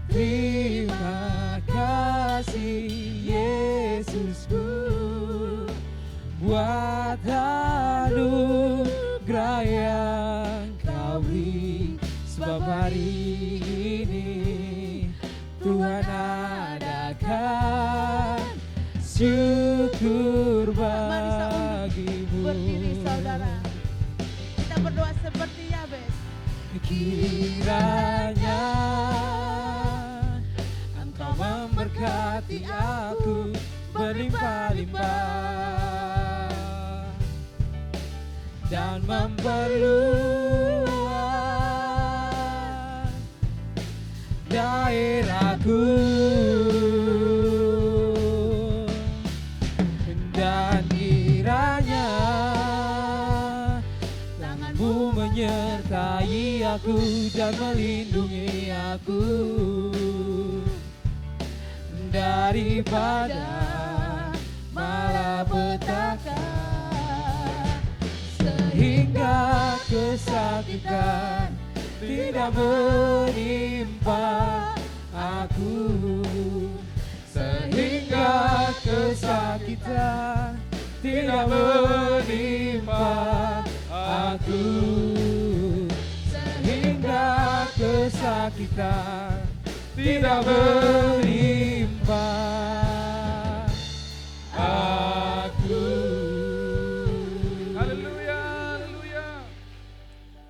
Terima kasih Yesusku, buat anugerah yang kau beri, sebab hari ini Tuhan adakan syukur bagimu. berdiri saudara. Kita berdoa seperti Yabes. Kiranya Engkau memberkati aku berlimpah-limpah dan memperluas daerahku, dan kiranya tanganmu menyertai aku dan melindungi aku daripada malapetaka, sehingga kesakitan tidak menimpa aku, sehingga kesakitan tidak menimpa aku, sehingga kesakitan tidak menimpa aku. Haleluya, haleluya.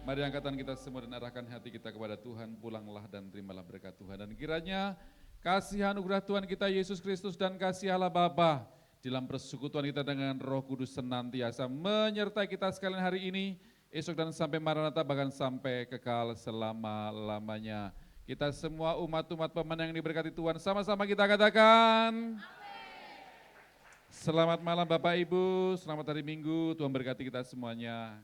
Mari angkatan kita semua dan arahkan hati kita kepada Tuhan. Pulanglah dan terimalah berkat Tuhan. Dan kiranya kasih anugerah Tuhan kita Yesus Kristus dan kasih Allah Bapa dalam persekutuan kita dengan Roh Kudus senantiasa menyertai kita sekalian hari ini, esok dan sampai Maranatha, bahkan sampai kekal selama-lamanya. Kita semua umat-umat pemenang yang diberkati Tuhan, sama-sama kita katakan. Selamat malam Bapak Ibu, selamat hari Minggu, Tuhan berkati kita semuanya.